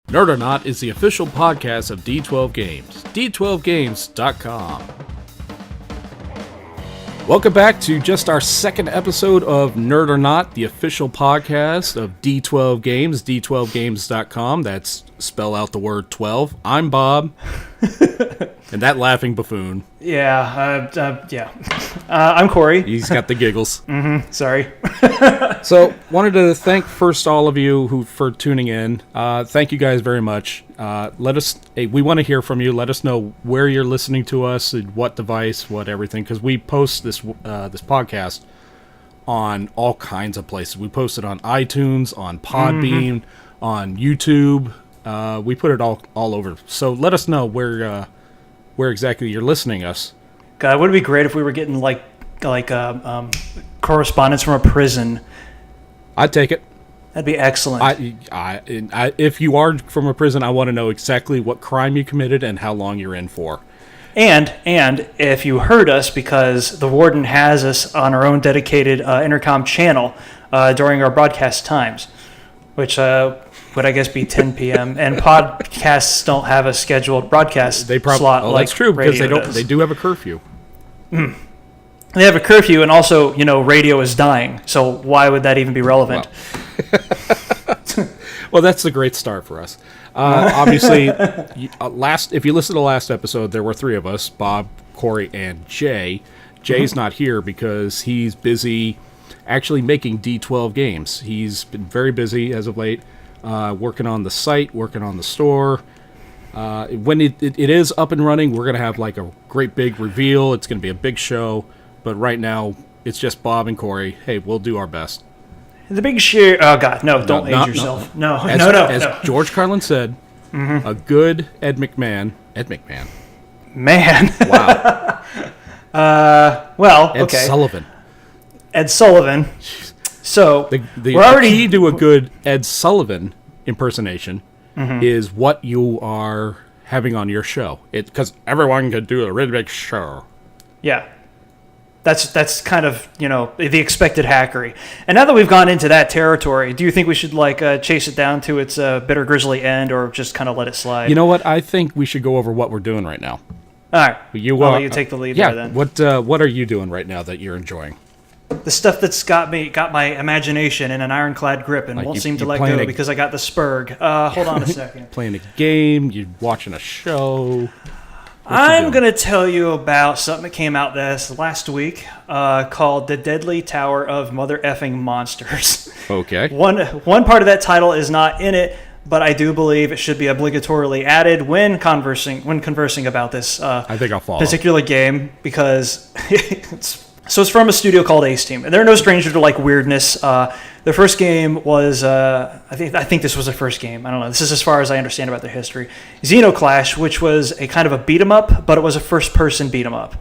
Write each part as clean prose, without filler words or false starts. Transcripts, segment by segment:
Nerd or Not is the official podcast of D12 Games, d12games.com. Welcome back to just our second episode of Nerd or Not, the official podcast of D12 Games, d12games.com. That's spell out the word 12. I'm Bob, and that laughing buffoon. I'm Corey. He's got the giggles. Sorry. So, wanted to thank first all of you for tuning in. Thank you guys very much. We want to hear from you. Let us know where you're listening to us, and what device, what everything, because we post this podcast on all kinds of places. We post it on iTunes, on Podbean, on YouTube. We put it all over. So let us know where exactly you're listening us. God, would it be great if we were getting like correspondence from a prison? I'd take it. That'd be excellent. If you are from a prison, I want to know exactly what crime you committed and how long you're in for. And if you heard us, because the warden has us on our own dedicated intercom channel during our broadcast times, which would I guess be 10 p.m. And podcasts don't have a scheduled broadcast slot. Oh, that's true, because they do have a curfew. They have a curfew, and also, radio is dying. So why would that even be relevant? Well, that's a great start for us. Obviously, if you listen to the last episode, there were three of us: Bob, Corey, and Jay. Jay's not here because he's busy actually making D12 games. He's been very busy as of late, working on the site, working on the store. When it is up and running, we're going to have like a great big reveal. It's going to be a big show. But right now, it's just Bob and Corey. Hey, we'll do our best. The big share. Oh, God. No, don't age yourself. No. As George Carlin said, a good Ed McMahon. Man. Wow. Okay. Ed Sullivan. So, the key to a good Ed Sullivan impersonation is what you are having on your show. Because everyone could do a really big show. Yeah. That's kind of, the expected hackery. And now that we've gone into that territory, do you think we should chase it down to its bitter, grisly end, or just kind of let it slide? You know what? I think we should go over what we're doing right now. All right. I'll let you take the lead there then. What are you doing right now that you're enjoying? The stuff that's got my imagination in an ironclad grip and won't seem to let go because I got the spurg. Hold on a second. Playing a game, you're watching a show. I'm going to tell you about something that came out this last week called The Deadly Tower of Mother Effing Monsters. Okay. One part of that title is not in it, but I do believe it should be obligatorily added when conversing about this I think I'll follow. Particular game, because it's from a studio called Ace Team, and they're no stranger to weirdness. Their first game was, I think this was their first game. I don't know. This is as far as I understand about their history. Xenoclash, which was a kind of a beat 'em up, but it was a first-person beat 'em up.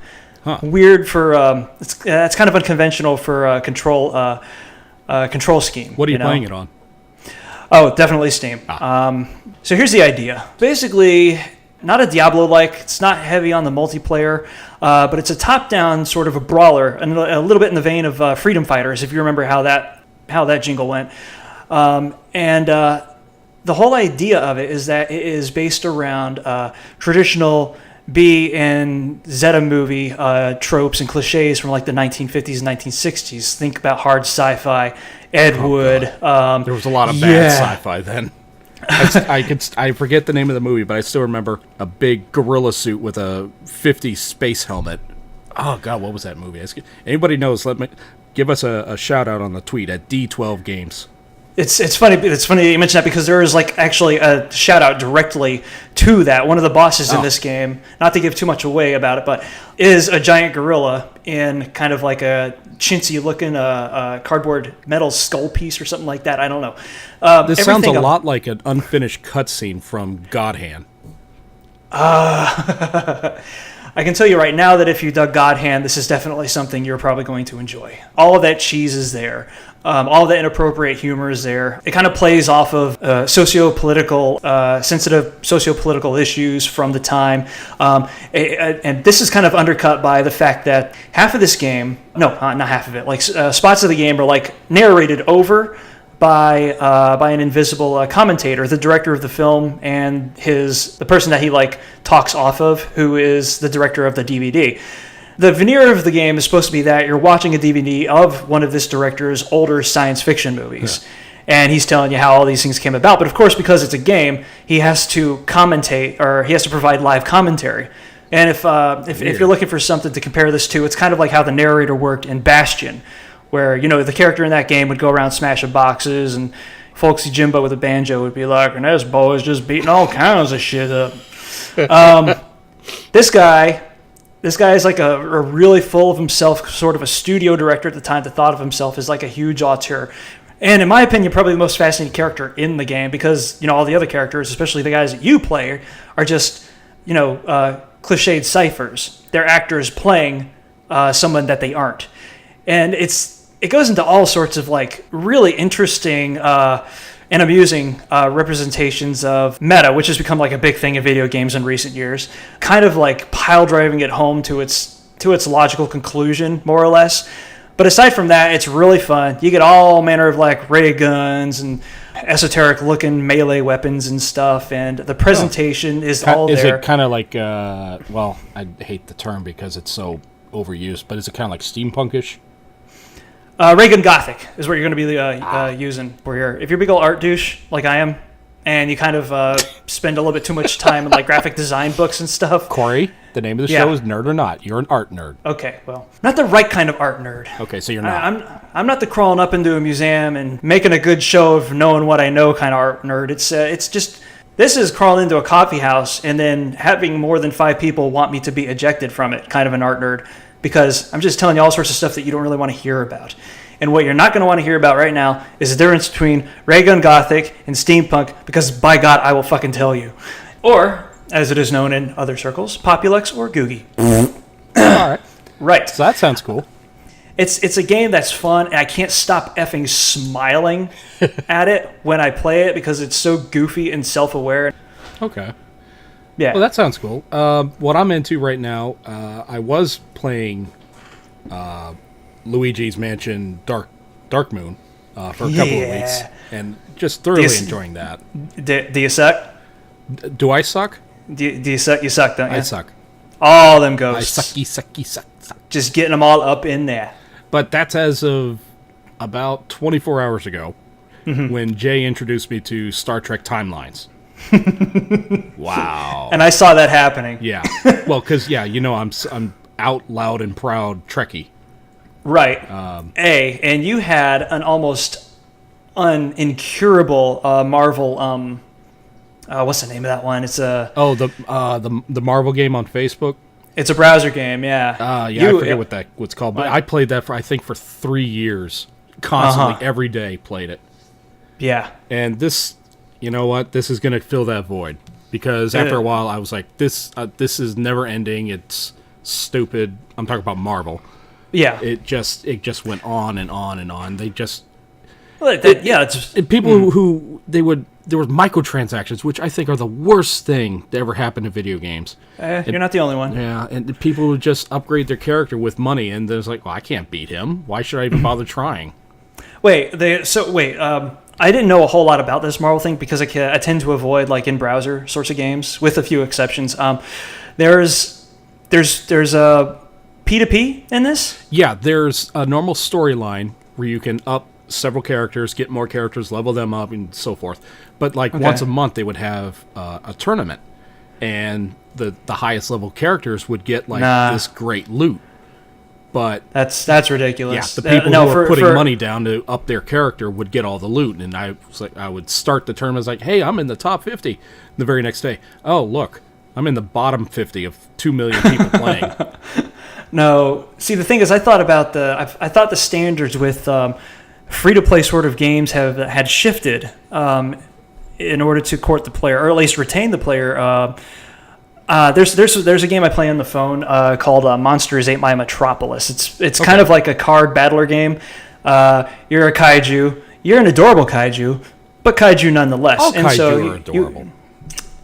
Huh. Weird for it's kind of unconventional for control scheme. What are you playing it on? Oh, definitely Steam. So here's the idea. Basically, not a Diablo-like. It's not heavy on the multiplayer, but it's a top-down sort of a brawler, and a little bit in the vein of Freedom Fighters, if you remember how that jingle went. The whole idea of it is that it is based around traditional B and Zeta movie tropes and cliches from the 1950s and 1960s. Think about hard sci-fi, Ed Wood. There was a lot of bad sci-fi then. I forget the name of the movie, but I still remember a big gorilla suit with a 50s space helmet. Oh God, what was that movie? Anybody knows? Give us a shout out on the tweet at D12 Games. It's funny. It's funny that you mention that, because there is actually a shout out directly to that. One of the bosses in this game, not to give too much away about it, but is a giant gorilla in kind of like a chintzy looking cardboard metal skull piece or something like that. I don't know. This sounds a lot like an unfinished cutscene from God Hand. I can tell you right now that if you dug God Hand, this is definitely something you're probably going to enjoy. All of that cheese is there. All of the inappropriate humor is there. It kind of plays off of sensitive socio-political issues from the time. And this is kind of undercut by the fact that half of this game, not half of it, spots of the game are narrated over by an invisible commentator, the director of the film, and the person that he like talks off of, who is the director of the DVD. The veneer of the game is supposed to be that you're watching a DVD of one of this director's older science fiction movies. Yeah. And he's telling you how all these things came about. But of course, because it's a game, he has to commentate, or he has to provide live commentary. And if you're looking for something to compare this to, it's kind of like how the narrator worked in Bastion, where, you know, the character in that game would go around smashing boxes, and folksy Jimbo with a banjo would be like, and this boy's just beating all kinds of shit up. This guy is like a really full of himself, sort of a studio director at the time that thought of himself as like a huge auteur. And in my opinion, probably the most fascinating character in the game, because, you know, all the other characters, especially the guys that you play, are just, you know, cliched ciphers. They're actors playing someone that they aren't. And it goes into all sorts of like really interesting and amusing representations of meta, which has become like a big thing in video games in recent years, kind of like pile driving it home to its logical conclusion, more or less. But aside from that, it's really fun. You get all manner of like ray guns and esoteric looking melee weapons and stuff, and the presentation is all there. Is it kind of like, well, I hate the term because it's so overused, but is it kind of like steampunkish? Ray gun Gothic is what you're going to be using for here. If you're a big old art douche like I am, and you kind of spend a little bit too much time in like graphic design books and stuff. Corey, the name of the show is Nerd or Not. You're an art nerd. Okay, well, not the right kind of art nerd. Okay, so you're not. I'm not the crawling up into a museum and making a good show of knowing what I know kind of art nerd. It's just, this is crawling into a coffee house and then having more than 5 people want me to be ejected from it kind of an art nerd, because I'm just telling you all sorts of stuff that you don't really want to hear about. And what you're not going to want to hear about right now is the difference between Ray gun Gothic and steampunk, because by God, I will fucking tell you. Or, as it is known in other circles, Populux or Googie. All right. Right. So that sounds cool. It's a game that's fun, and I can't stop effing smiling at it when I play it because it's so goofy and self-aware. Okay. Yeah. Well, that sounds cool. What I'm into right now, I was playing Luigi's Mansion Dark Moon for a couple of weeks, and just thoroughly enjoying that. Do you suck? Do I suck? Do you suck? You suck, don't you? I suck. All them ghosts. I suck. Just getting them all up in there. But that's as of about 24 hours ago, when Jay introduced me to Star Trek Timelines. Wow. And I saw that happening. Yeah. Well, because, you know, I'm out loud and proud Trekkie. Right. And you had an almost incurable Marvel. What's the name of that one? It's the Marvel game on Facebook. It's a browser game. Yeah. I forget what's called, but I played that for 3 years, constantly every day. Played it. Yeah. And this, you know what? This is gonna fill that void, because after a while I was like, this is never ending. It's stupid. I'm talking about Marvel. Yeah, it just went on and on and on. They just people who there were microtransactions, which I think are the worst thing to ever happen to video games. You're not the only one. Yeah, and people would just upgrade their character with money, and there's like, well, I can't beat him. Why should I even bother trying? I didn't know a whole lot about this Marvel thing because I tend to avoid like in browser sorts of games, with a few exceptions. There's a P2P in this? Yeah, there's a normal storyline where you can up several characters, get more characters, level them up, and so forth. But once a month, they would have a tournament, and the highest level characters would get this great loot. But that's ridiculous. Yeah, the people who were putting money down to up their character would get all the loot, and I would start the tournament like, hey, I'm in the top 50. The very next day, oh look, I'm in the bottom 50 of 2 million people playing. No, see, the thing is, I thought the standards with free-to-play sort of games had shifted in order to court the player, or at least retain the player. There's a game I play on the phone called Monsters Ate My Metropolis. It's kind of like a card battler game. You're a kaiju. You're an adorable kaiju, but kaiju nonetheless. All kaiju are adorable.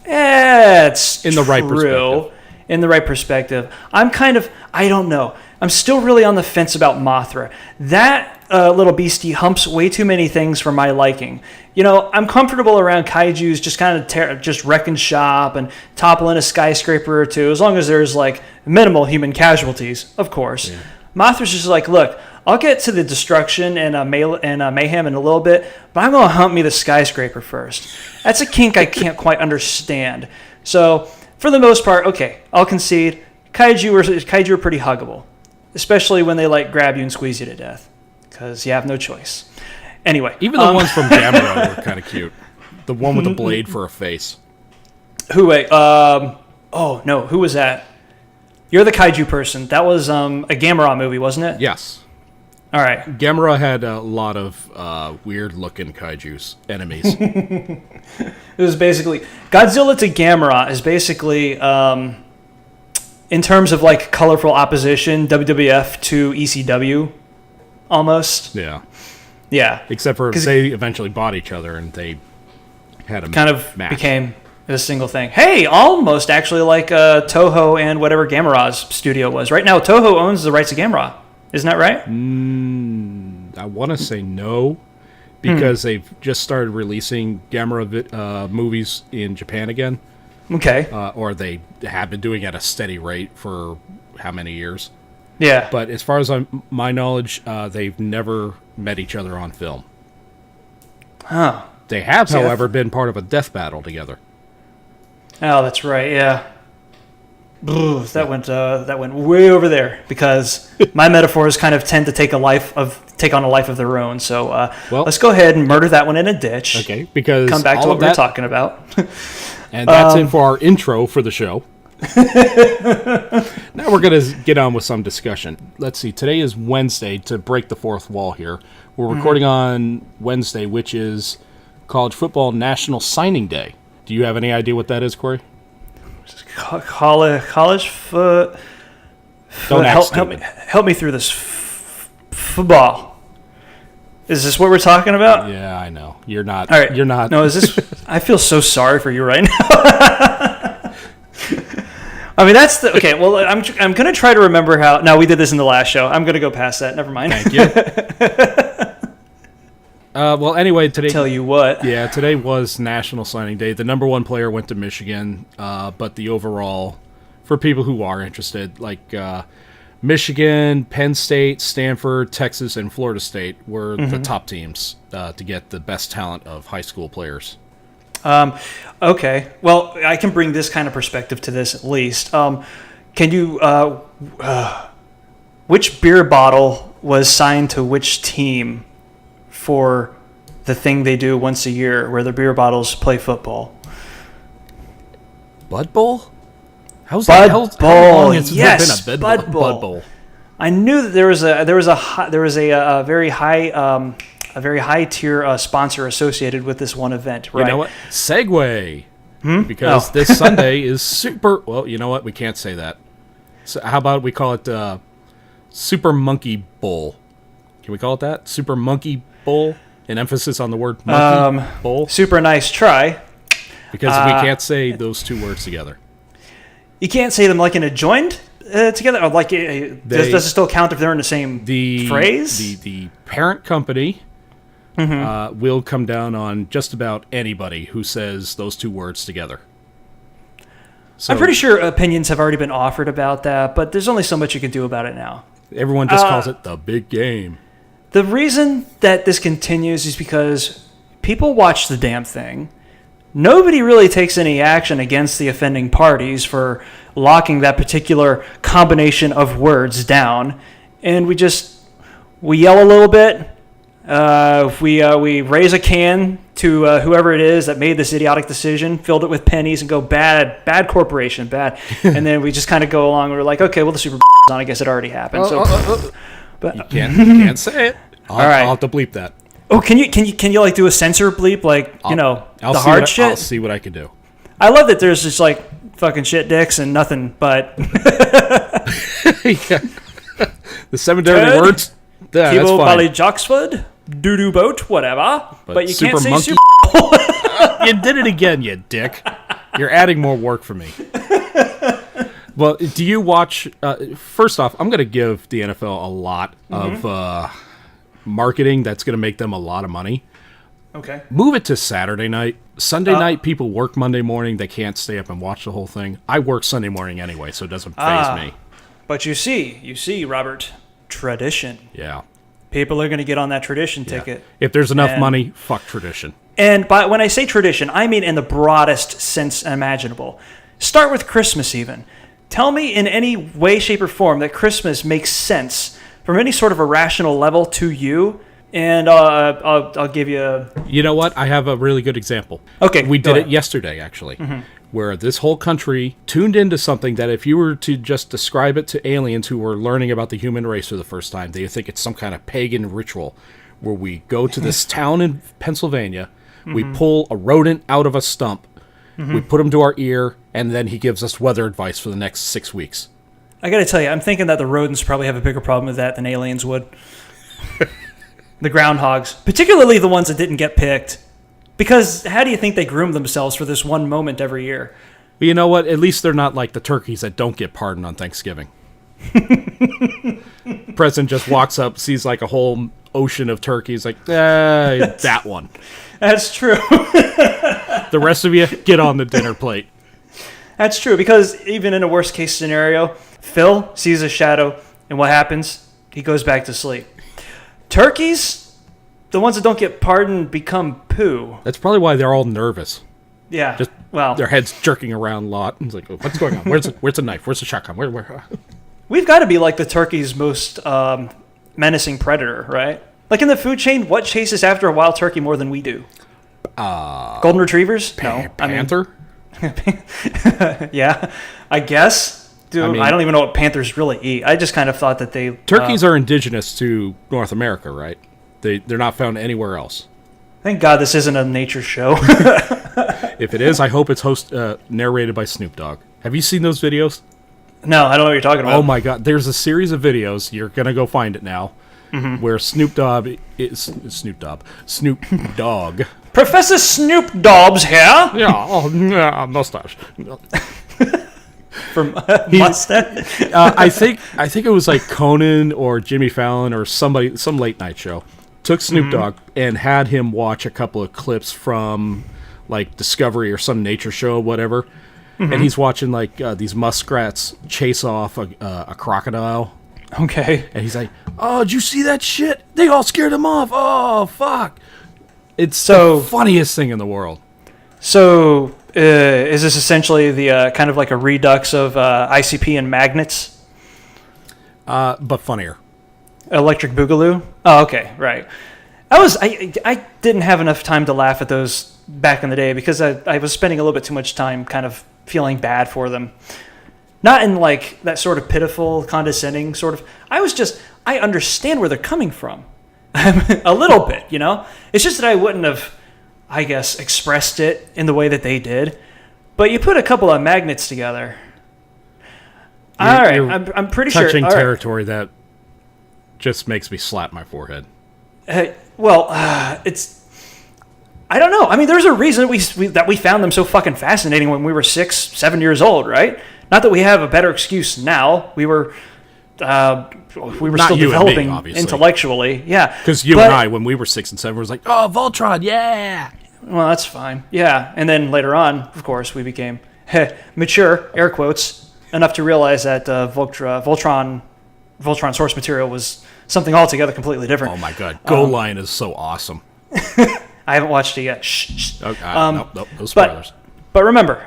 It's in the right perspective. In the right perspective. I don't know. I'm still really on the fence about Mothra. That little beastie humps way too many things for my liking. You know, I'm comfortable around kaijus just kind of just wrecking shop and toppling a skyscraper or two, as long as there's like minimal human casualties, of course. Yeah. Mothra's just like, look, I'll get to the destruction and mayhem in a little bit, but I'm going to hump me the skyscraper first. That's a kink I can't quite understand. So, for the most part, okay, I'll concede. Kaiju are pretty huggable, especially when they like grab you and squeeze you to death, because you have no choice. Anyway. Even the ones from Gamera were kind of cute. The one with the blade for a face. Who was that? You're the kaiju person. That was a Gamera movie, wasn't it? Yes. All right. Gamera had a lot of weird-looking kaijus, enemies. It was basically... Godzilla to Gamera is basically, in terms of like colorful opposition, WWF to ECW, almost. Yeah. Yeah. Except for they eventually bought each other and they had a kind of match. Became a single thing. Hey, almost actually like Toho and whatever Gamera's studio was. Right now, Toho owns the rights to Gamera. Isn't that right? I want to say no, because they've just started releasing Gamera movies in Japan again. Okay. Or they have been doing it at a steady rate for how many years? Yeah. But as far as my knowledge, they've never met each other on film. Huh. They have, however, been part of a death battle together. Oh, that's right. Yeah. That went way over there, because my metaphors kind of tend to take on a life of their own. So let's go ahead and murder that one in a ditch. Okay, because come back to what we're talking about. And that's it for our intro for the show. Now we're going to get on with some discussion. Let's see. Today is Wednesday, to break the fourth wall here. We're recording on Wednesday, which is College Football National Signing Day. Do you have any idea what that is, Corey? College foot. Don't help me through this. Football. Is this what we're talking about? Yeah, I know. You're not. All right. You're not. No, is this? I feel so sorry for you right now. I mean, that's the okay. Well, I'm gonna try to remember how. No, we did this in the last show. I'm gonna go past that. Never mind. Thank you. Well, anyway, today... Tell you what. Yeah, today was National Signing Day. The number one player went to Michigan, but the overall, for people who are interested, like Michigan, Penn State, Stanford, Texas, and Florida State were the top teams to get the best talent of high school players. Okay. Well, I can bring this kind of perspective to this at least. Can you... which beer bottle was signed to which team for the thing they do once a year where the beer bottles play football? Bud Bowl? How's Bud Bowl? How long has Yes, been a Bud Bowl. Bud Bowl? I knew that there was a very high tier sponsor associated with this one event. Right? You know what? Segue. Because this Sunday is super. Well, you know what? We can't say that. So how about we call it Super Monkey Bowl? Can we call it that? Super Monkey Bowl? An emphasis on the word monkey bowl? Super nice try. Because we can't say those two words together. You can't say them like in a joined together? Or like, does it still count if they're in the same phrase? The parent company will come down on just about anybody who says those two words together. So, I'm pretty sure opinions have already been offered about that, but there's only so much you can do about it now. Everyone just calls it the big game. The reason that this continues is because people watch the damn thing. Nobody really takes any action against the offending parties for locking that particular combination of words down. And we yell a little bit. We raise a can to whoever it is that made this idiotic decision, filled it with pennies, and go, bad corporation, bad. And then we just kind of go along. And we're like, okay, well, the Super Bowl's on. I guess it already happened. But you can't say it. All right. I'll have to bleep that. Oh, can you like do a censor bleep, like I'll the hard shit? I'll see what I can do. I love that there's just like fucking shit dicks and nothing but the 7 dirty words. That's Kibo fine. Bally Joxford, doo doo boat, whatever. But you can't say monkey. Super. You did it again, you dick. You're adding more work for me. Well, do you watch... first off, I'm going to give the NFL a lot of marketing that's going to make them a lot of money. Okay. Move it to Saturday night. Sunday night, people work Monday morning. They can't stay up and watch the whole thing. I work Sunday morning anyway, so it doesn't faze me. But you see, Robert, tradition. Yeah. People are going to get on that tradition ticket. If there's enough money, fuck tradition. And when I say tradition, I mean in the broadest sense imaginable. Start with Christmas even. Tell me in any way, shape, or form that Christmas makes sense from any sort of a rational level to you, and I'll give you a... You know what? I have a really good example. Okay, we did it yesterday, actually, where this whole country tuned into something that if you were to just describe it to aliens who were learning about the human race for the first time, they think it's some kind of pagan ritual, where we go to this town in Pennsylvania, we pull a rodent out of a stump, we put him to our ear, and then he gives us weather advice for the next 6 weeks. I got to tell you, I'm thinking that the rodents probably have a bigger problem with that than aliens would. The groundhogs, particularly the ones that didn't get picked. Because how do you think they groom themselves for this one moment every year? But you know what? At least they're not like the turkeys that don't get pardoned on Thanksgiving. President just walks up, sees like a whole ocean of turkeys, like, that one. That's true. The rest of you, get on the dinner plate. That's true, because even in a worst case scenario, Phil sees a shadow, and what happens? He goes back to sleep. Turkeys, the ones that don't get pardoned, become poo. That's probably why they're all nervous. Yeah. Just their heads jerking around a lot. It's like, what's going on? Where's the knife? Where's the shotgun? Where? We've got to be like the turkey's most menacing predator, right? Like in the food chain, what chases after a wild turkey more than we do? Golden retrievers? No. Panther? Yeah, I guess. Dude, I don't even know what panthers really eat. I just kind of thought that they... Turkeys are indigenous to North America, right? They're not found anywhere else. Thank God this isn't a nature show. If it is, I hope it's narrated by Snoop Dogg. Have you seen those videos? No, I don't know what you're talking about. Oh my God. There's a series of videos, you're going to go find it now, where Snoop Dogg... Snoop Dogg... Professor Snoop Dobbs here. Yeah, Mustache. From Mustache. I think it was like Conan or Jimmy Fallon or some late night show took Snoop Dogg and had him watch a couple of clips from like Discovery or some nature show, whatever. And he's watching like these muskrats chase off a crocodile. Okay. And he's like, "Oh, did you see that shit? They all scared him off. Oh, fuck." It's the funniest thing in the world. So, is this essentially the kind of like a redux of ICP and magnets? But funnier. Electric Boogaloo? Oh, okay, right. I didn't have enough time to laugh at those back in the day because I was spending a little bit too much time kind of feeling bad for them. Not in like that sort of pitiful, condescending sort of... I understand where they're coming from. A little bit, you know? It's just that I wouldn't have, I guess, expressed it in the way that they did. But you put a couple of magnets together. I'm pretty sure... Touching territory that just makes me slap my forehead. It's... I don't know. I mean, there's a reason that we found them so fucking fascinating when we were 6, 7 years old, right? Not that we have a better excuse now. We were still developing intellectually. Yeah. Because you and I, when we were 6 and 7, was like, "Oh, Voltron, yeah." Well, that's fine. Yeah. And then later on, of course, we became mature, air quotes, enough to realize that Voltron source material was something altogether completely different. Oh my God. Go Line is so awesome. I haven't watched it yet. Shh. Okay, no spoilers. But remember,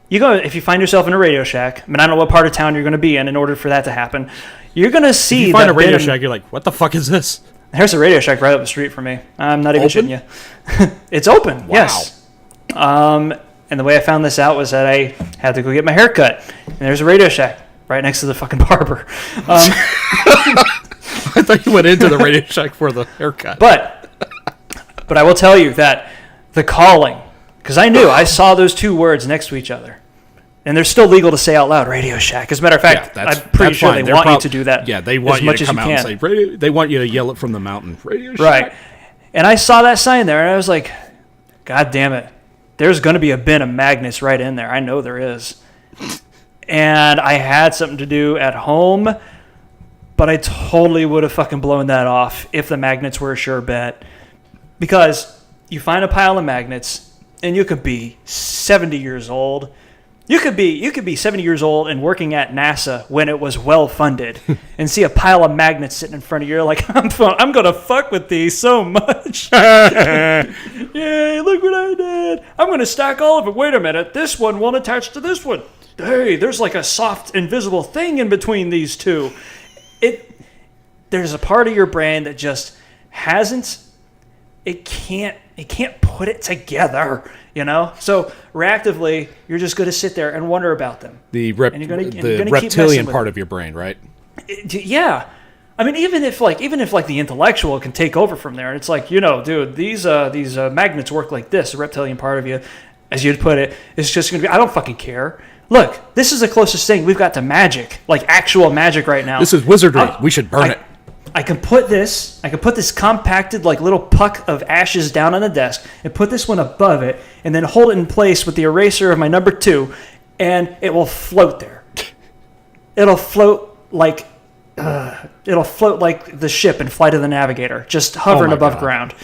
if you find yourself in a Radio Shack, I mean, I don't know what part of town you're going to be in order for that to happen. You're going to see... If you find a Radio Shack, you're like, what the fuck is this? There's a Radio Shack right up the street from me. I'm not even shitting you. It's open, wow. Yes. And the way I found this out was that I had to go get my hair cut. And there's a Radio Shack right next to the fucking barber. I thought you went into the Radio Shack for the haircut. But I will tell you that the calling, because I saw those two words next to each other. And they're still legal to say out loud, Radio Shack. As a matter of fact, I'm pretty sure they want you to do that. Yeah, they want you to come out and say, radio, they want you to yell it from the mountain, Radio Shack. Right. And I saw that sign there, and I was like, God damn it. There's going to be a bin of magnets right in there. I know there is. and I had something to do at home, but I totally would have fucking blown that off if the magnets were a sure bet. Because you find a pile of magnets, and you could be 70 years old. You could be 70 years old and working at NASA when it was well funded, and see a pile of magnets sitting in front of you. You're like, I'm gonna fuck with these so much. Yay! Look what I did. I'm gonna stack all of it. Wait a minute, this one won't attach to this one. Hey, there's like a soft, invisible thing in between these two. There's a part of your brain that just hasn't. It can't put it together, you know? So reactively, you're just going to sit there and wonder about them. The reptilian part of your brain, right? Yeah. I mean, even if the intellectual can take over from there, and it's like, dude, these magnets work like this. The reptilian part of you, as you'd put it, is just going to be, I don't fucking care. Look, this is the closest thing we've got to magic, like actual magic right now. This is wizardry. We should burn it. I can put this compacted like little puck of ashes down on the desk and put this one above it and then hold it in place with the eraser of my number 2, and it will float there. It'll float like the ship in Flight of the Navigator, just hovering above ground.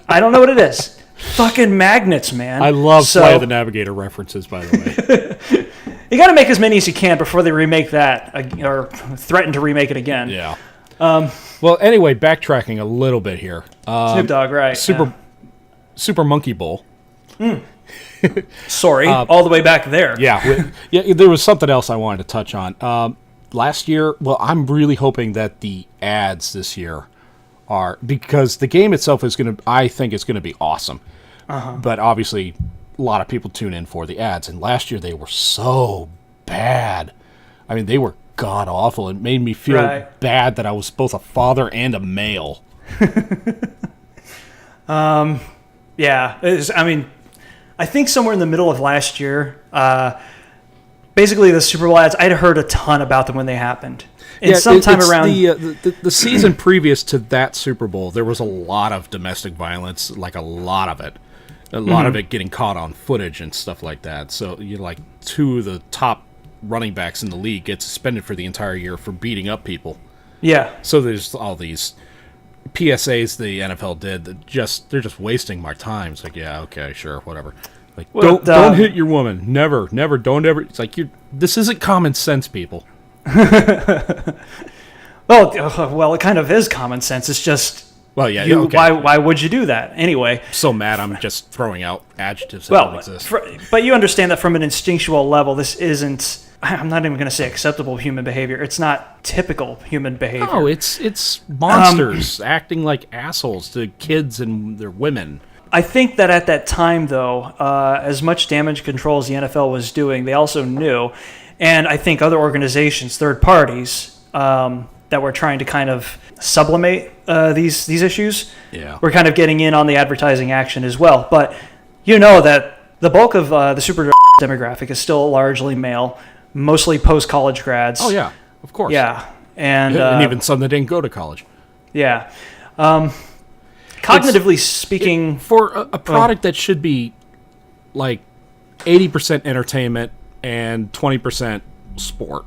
I don't know what it is. Fucking magnets, man. I love Flight of the Navigator references, by the way. You got to make as many as you can before they remake that, or threaten to remake it again. Yeah. Well, anyway, backtracking a little bit here. Snoop Dogg, right? Super Monkey Bowl. Sorry, all the way back there. Yeah. There was something else I wanted to touch on. Last year, well, I'm really hoping that the ads this year are, because the game itself I think it's going to be awesome. But obviously, a lot of people tune in for the ads, and last year they were so bad. I mean, they were god awful. It made me feel bad that I was both a father and a male. Yeah. I think somewhere in the middle of last year, basically the Super Bowl ads, I'd heard a ton about them when they happened. And sometime around the season previous to that Super Bowl, there was a lot of domestic violence, like a lot of it. A lot of it getting caught on footage and stuff like that. So, 2 of the top running backs in the league get suspended for the entire year for beating up people. Yeah. So there's all these PSAs the NFL did that they're just wasting my time. It's like, yeah, okay, sure, whatever. Like, don't hit your woman. Never, don't ever. It's like, this isn't common sense, people. Well, it kind of is common sense. It's just. Well, yeah. Okay. Why would you do that anyway? So mad, I'm just throwing out adjectives that don't exist. But you understand that from an instinctual level, this isn't. I'm not even going to say acceptable human behavior. It's not typical human behavior. No, it's monsters acting like assholes to kids and their women. I think that at that time, though, as much damage control as the NFL was doing, they also knew, and I think other organizations, third parties, that were trying to kind of sublimate these issues, were kind of getting in on the advertising action as well. But that the bulk of the super demographic is still largely male, mostly post-college grads. Oh, yeah, of course. Yeah. And even some that didn't go to college. Yeah. Cognitively speaking... For a product that should be like 80% entertainment and 20% sport,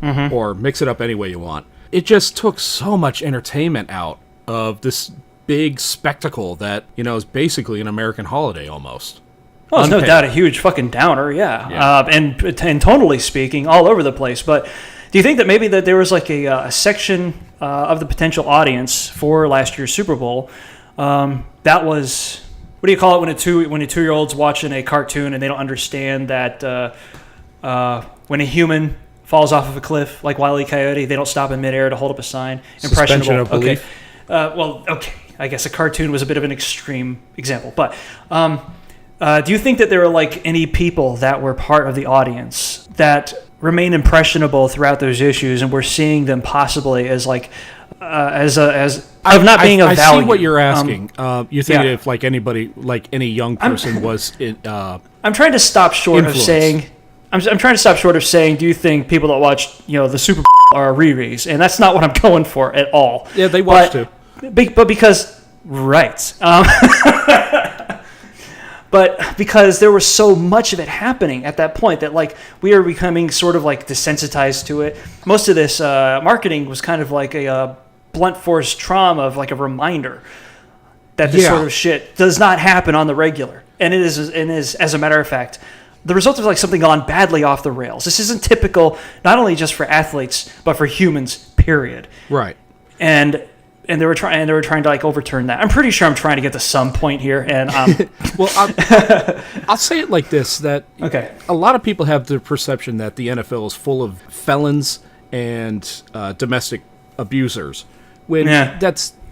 or mix it up any way you want, it just took so much entertainment out of this big spectacle that, is basically an American holiday almost. Well, it's no doubt a huge fucking downer, yeah. And tonally speaking, all over the place. But do you think that maybe that there was like a section of the potential audience for last year's Super Bowl that was, what do you call it when a 2-year-old's watching a cartoon and they don't understand that when a human falls off of a cliff like Wile E. Coyote, they don't stop in midair to hold up a sign. Suspension of belief. Okay. I guess a cartoon was a bit of an extreme example, but do you think that there were like any people that were part of the audience that remain impressionable throughout those issues, and we're seeing them possibly as like as not being of value? I see what you're asking. You think if like anybody, like any young person was in, I'm trying to stop short of saying. I'm trying to stop short of saying, do you think people that watch, the Super Bowl are re-rees? And that's not what I'm going for at all. Yeah, they watch too. But because, right. But because there was so much of it happening at that point that like we are becoming sort of like desensitized to it. Most of this marketing was kind of like a blunt force trauma of like a reminder that this sort of shit does not happen on the regular. And it is, as a matter of fact, the result of like something gone badly off the rails. This isn't typical, not only just for athletes, but for humans, period. Right. And they were trying to like overturn that. I'm pretty sure I'm trying to get to some point here. And well, I'll say it like this: that a lot of people have the perception that the NFL is full of felons and domestic abusers. When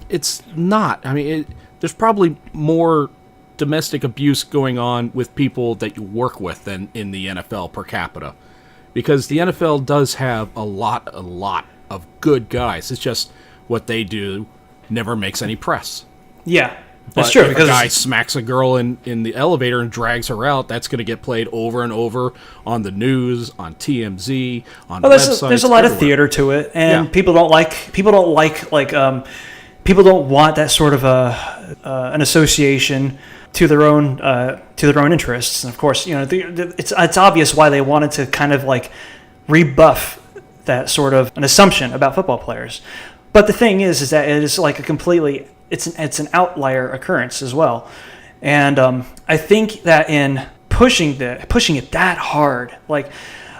it's not. I mean, there's probably more domestic abuse going on with people that you work with than in the NFL per capita, because the NFL does have a lot of good guys. It's just what they do never makes any press. Yeah, But that's true. if Because a guy smacks a girl in the elevator and drags her out, that's going to get played over and over on the news, on TMZ, on websites. There's a lot of everywhere. theater to it, and people don't want that sort of an association to their own interests. And of course, it's obvious why they wanted to kind of like rebuff that sort of an assumption about football players. But the thing is that it is like it's an outlier occurrence as well. And I think that in pushing it that hard, like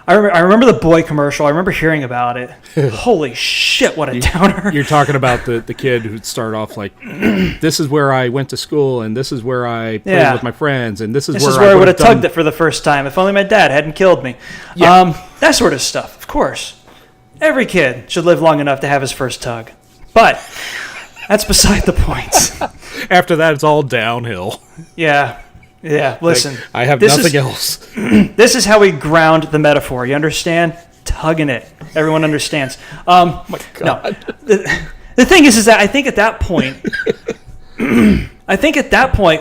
I remember the boy commercial. I remember hearing about it. Holy shit, what a downer. You're talking about the kid who'd start off like, this is where I went to school, and this is where I played with my friends, and this is where I would have tugged it for the first time. If only my dad hadn't killed me. Yeah. That sort of stuff, of course. Every kid should live long enough to have his first tug. But that's beside the point. After that, it's all downhill. Yeah, listen. Like, I have nothing else. This is how we ground the metaphor. You understand? Tugging it. Everyone understands. Oh my God. No. The thing is that I think at that point,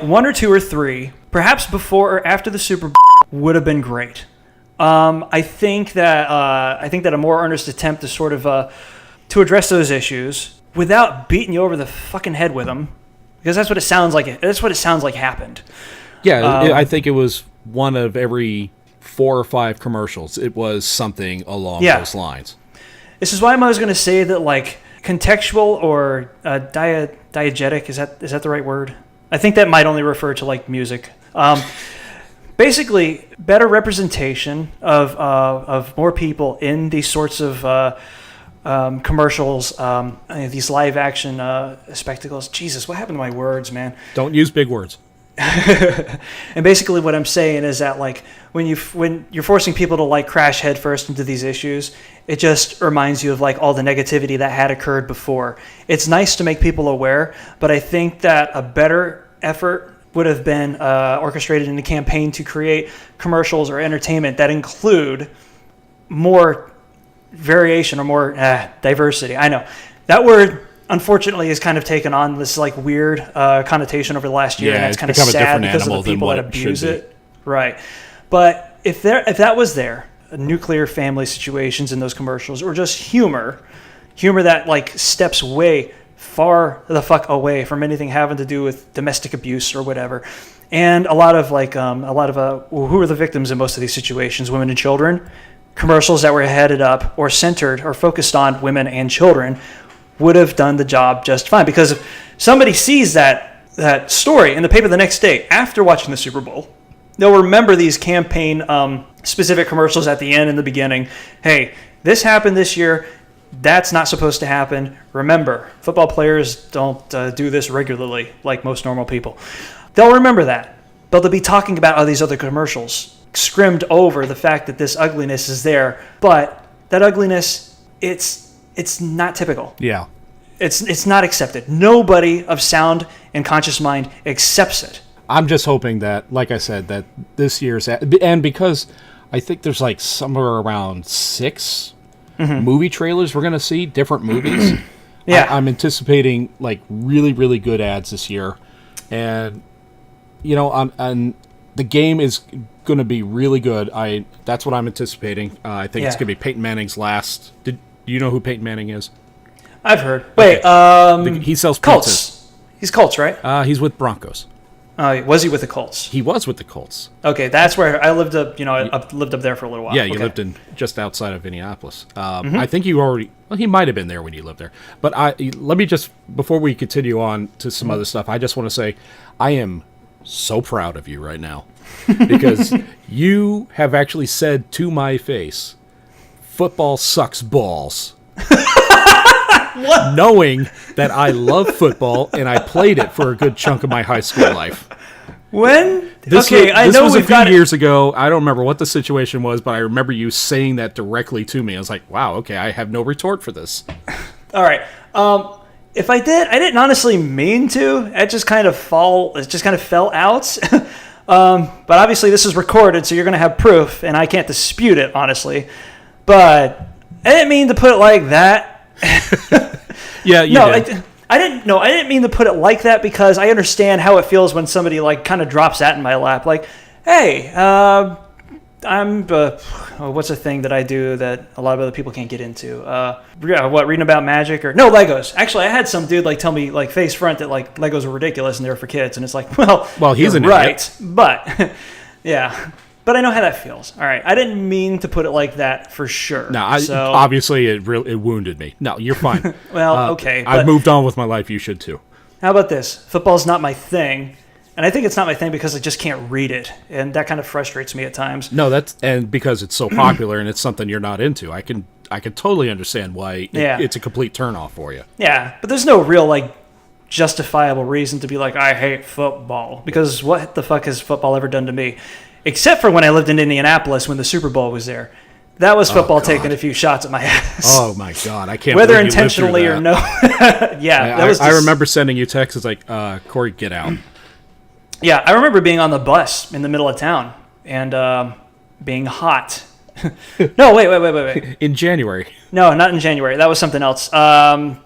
one or two or three, perhaps before or after the Super Bowl, would have been great. I think that a more earnest attempt to sort of to address those issues without beating you over the fucking head with them, because that's what it sounds like. That's what it sounds like happened. Yeah, I think it was one of every 4 or 5 commercials. It was something along those lines. This is why I was going to say that, like, contextual or diegetic, is that the right word? I think that might only refer to, like, music. Basically, better representation of more people in these sorts of commercials, these live action spectacles. Jesus, what happened to my words, man? Don't use big words. And basically what I'm saying is that, like, when you're forcing people to like crash headfirst into these issues, it just reminds you of like all the negativity that had occurred before. It's nice to make people aware, but I think that a better effort would have been orchestrated in a campaign to create commercials or entertainment that include more variation or more diversity. I know that word, unfortunately, has kind of taken on this like weird connotation over the last year, and that's kind of sad because of the people that abuse it. Right. But if that was there, nuclear family situations in those commercials, or just humor that like steps way far the fuck away from anything having to do with domestic abuse or whatever, and a lot of who are the victims in most of these situations, women and children. Commercials that were headed up or centered or focused on women and children would have done the job just fine, because if somebody sees that story in the paper the next day after watching the Super Bowl, they'll remember these campaign specific commercials at the end and the beginning. Hey, this happened this year. That's not supposed to happen. Remember, football players don't do this regularly like most normal people. They'll remember that, but they'll be talking about all these other commercials, scrimmed over the fact that this ugliness is there. But that ugliness, it's not typical. Yeah. It's not accepted. Nobody of sound and conscious mind accepts it. I'm just hoping that, like I said, that this year's... And because I think there's like somewhere around 6 movie trailers we're going to see, different movies. Yeah. I'm anticipating like really, really good ads this year. And, and the game is going to be really good. That's what I'm anticipating. I think it's going to be Peyton Manning's last... Do you know who Peyton Manning is? I've heard. Wait, he sells Colts. pizzas. He's Colts, right? He's with Broncos. Was he with the Colts? He was with the Colts. Okay, that's where I lived up. I lived up there for a little while. Yeah, you Okay. lived in just outside of Indianapolis. I think you already. Well, he might have been there when you lived there. But let me just, before we continue on to some other stuff, I just want to say I am so proud of you right now because you have actually said to my face, "Football sucks balls." What? Knowing that I love football and I played it for a good chunk of my high school life. When? This I know was we've a few got years ago. I don't remember what the situation was, but I remember you saying that directly to me. I was like, wow, okay, I have no retort for this. All right. If I didn't honestly mean to. It just kind of fell out. But obviously this is recorded, so you're going to have proof, and I can't dispute it, honestly. But I didn't mean to put it like that. Yeah, you did. I didn't mean to put it like that because I understand how it feels when somebody like kind of drops that in my lap. Like, hey, I'm what's a thing that I do that a lot of other people can't get into? Reading about magic or no Legos. Actually, I had some dude like tell me like face front that like Legos are ridiculous and they're for kids, and it's like, well, he's an right, idiot. but yeah. But I know how that feels. All right, I didn't mean to put it like that for sure. No, so, obviously it wounded me. No, you're fine. Well, okay. I've moved on with my life. You should too. How about this? Football's not my thing, and I think it's not my thing because I just can't read it, and that kind of frustrates me at times. No, and because it's so popular and it's something you're not into. I can totally understand why it's a complete turnoff for you. Yeah, but there's no real like justifiable reason to be like I hate football because what the fuck has football ever done to me? Except for when I lived in Indianapolis when the Super Bowl was there. That was football taking a few shots at my ass. Oh, my God. I can't Whether believe intentionally you lived through or no. Yeah. I remember sending you texts. It's like, Corey, get out. Yeah, I remember being on the bus in the middle of town and being hot. No, wait. In January. No, not in January. That was something else. No,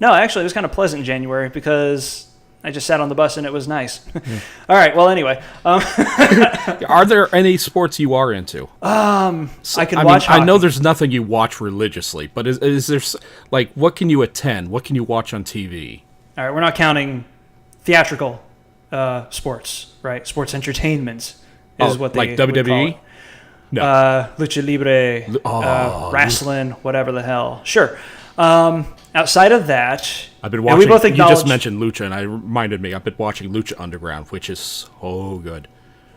actually, it was kind of pleasant in January because I just sat on the bus and it was nice. All right. Well, anyway. Are there any sports you are into? I watch hockey. I know there's nothing you watch religiously, but is there, like, what can you attend? What can you watch on TV? All right. We're not counting theatrical sports, right? Sports entertainment is what they like WWE? call it. No. Lucha Libre, wrestling, whatever the hell. Sure. Outside of that, I've been watching. We both you acknowledge, just mentioned Lucha, and it reminded me. I've been watching Lucha Underground, which is so good.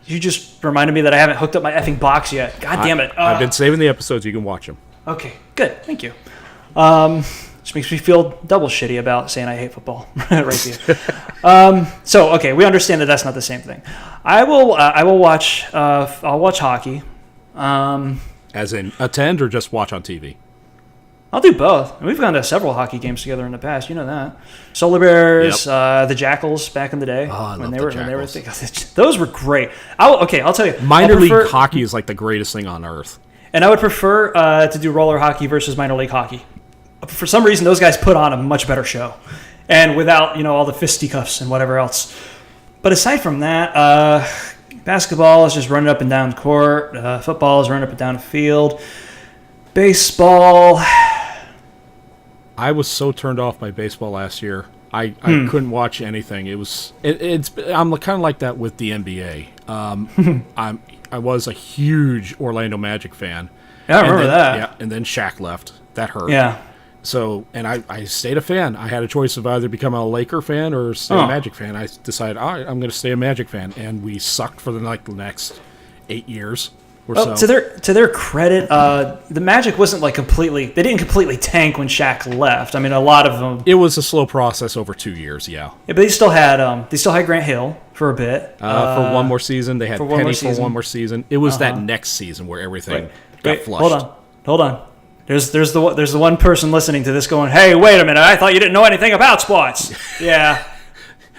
You just reminded me that I haven't hooked up my effing box yet. God damn it! I've been saving the episodes. You can watch them. Okay, good. Thank you. Which makes me feel double shitty about saying I hate football. Right to you. So okay, we understand that that's not the same thing. I will watch. I'll watch hockey. As in attend or just watch on TV? I'll do both. We've gone to several hockey games together in the past. You know that. Solar Bears, the Jackals back in the day. Oh, I love when the they were Jackals. those were great. I'll tell you. Minor league hockey is like the greatest thing on earth. And I would prefer to do roller hockey versus minor league hockey. For some reason, those guys put on a much better show. And without, all the fisticuffs and whatever else. But aside from that, basketball is just running up and down the court. Football is running up and down the field. Baseball. I was so turned off by baseball last year. I couldn't watch anything. I'm kind of like that with the NBA. I was a huge Orlando Magic fan. Yeah, I remember that. Yeah, and then Shaq left. That hurt. Yeah. So, and I stayed a fan. I had a choice of either become a Laker fan or stay a Magic fan. I decided, all right, I'm going to stay a Magic fan. And we sucked for the next 8 years or so. To their credit, the Magic wasn't like completely. They didn't completely tank when Shaq left. I mean, a lot of them. It was a slow process over 2 years. Yeah. But they still had Grant Hill for a bit. For one more season, they had Penny for one more season. It was that next season where everything got flushed. Hold on. There's the one person listening to this going, hey, wait a minute, I thought you didn't know anything about sports. Yeah,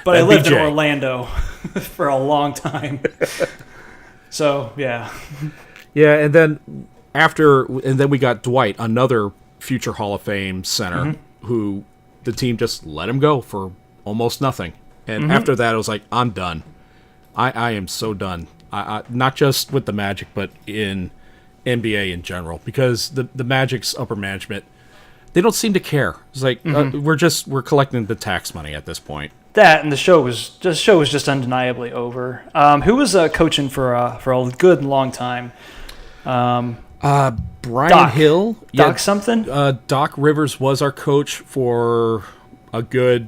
but I lived in Orlando for a long time. So, yeah. Yeah, and then we got Dwight, another future Hall of Fame center, who the team just let him go for almost nothing. And after that, I was like, I'm done. I am so done. I not just with the Magic, but in NBA in general, because the Magic's upper management, they don't seem to care. It's like we're collecting the tax money at this point. that, and the show was just undeniably over. Who was coaching for a good long time? Brian Doc. Hill. Doc something? Doc Rivers was our coach for a good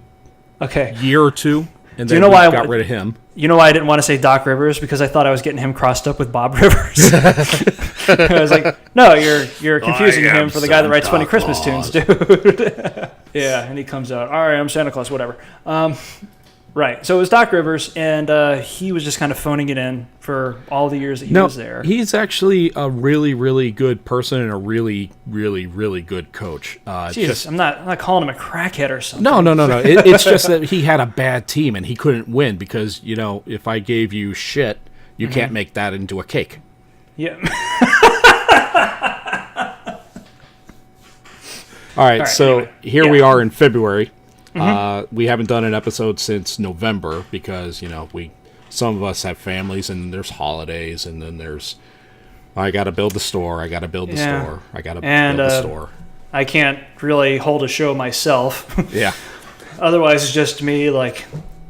year or two, and then we got rid of him. You know why I didn't want to say Doc Rivers? Because I thought I was getting him crossed up with Bob Rivers. I was like, no, you're confusing him for the guy that writes funny Christmas tunes, dude. Yeah, and he comes out, all right, I'm Santa Claus, whatever. Right, so it was Doc Rivers, and he was just kind of phoning it in for all the years that he was there. He's actually a really, really good person and a really, really, really good coach. I'm not calling him a crackhead or something. No. It's just that he had a bad team and he couldn't win because, if I gave you shit, you can't make that into a cake. Yeah. All right, so anyway, here we are in February. We haven't done an episode since November because, some of us have families and there's holidays and then there's, I got to build the store, I got to build the store, I got to build the store. I can't really hold a show myself. Yeah. Otherwise, it's just me, like,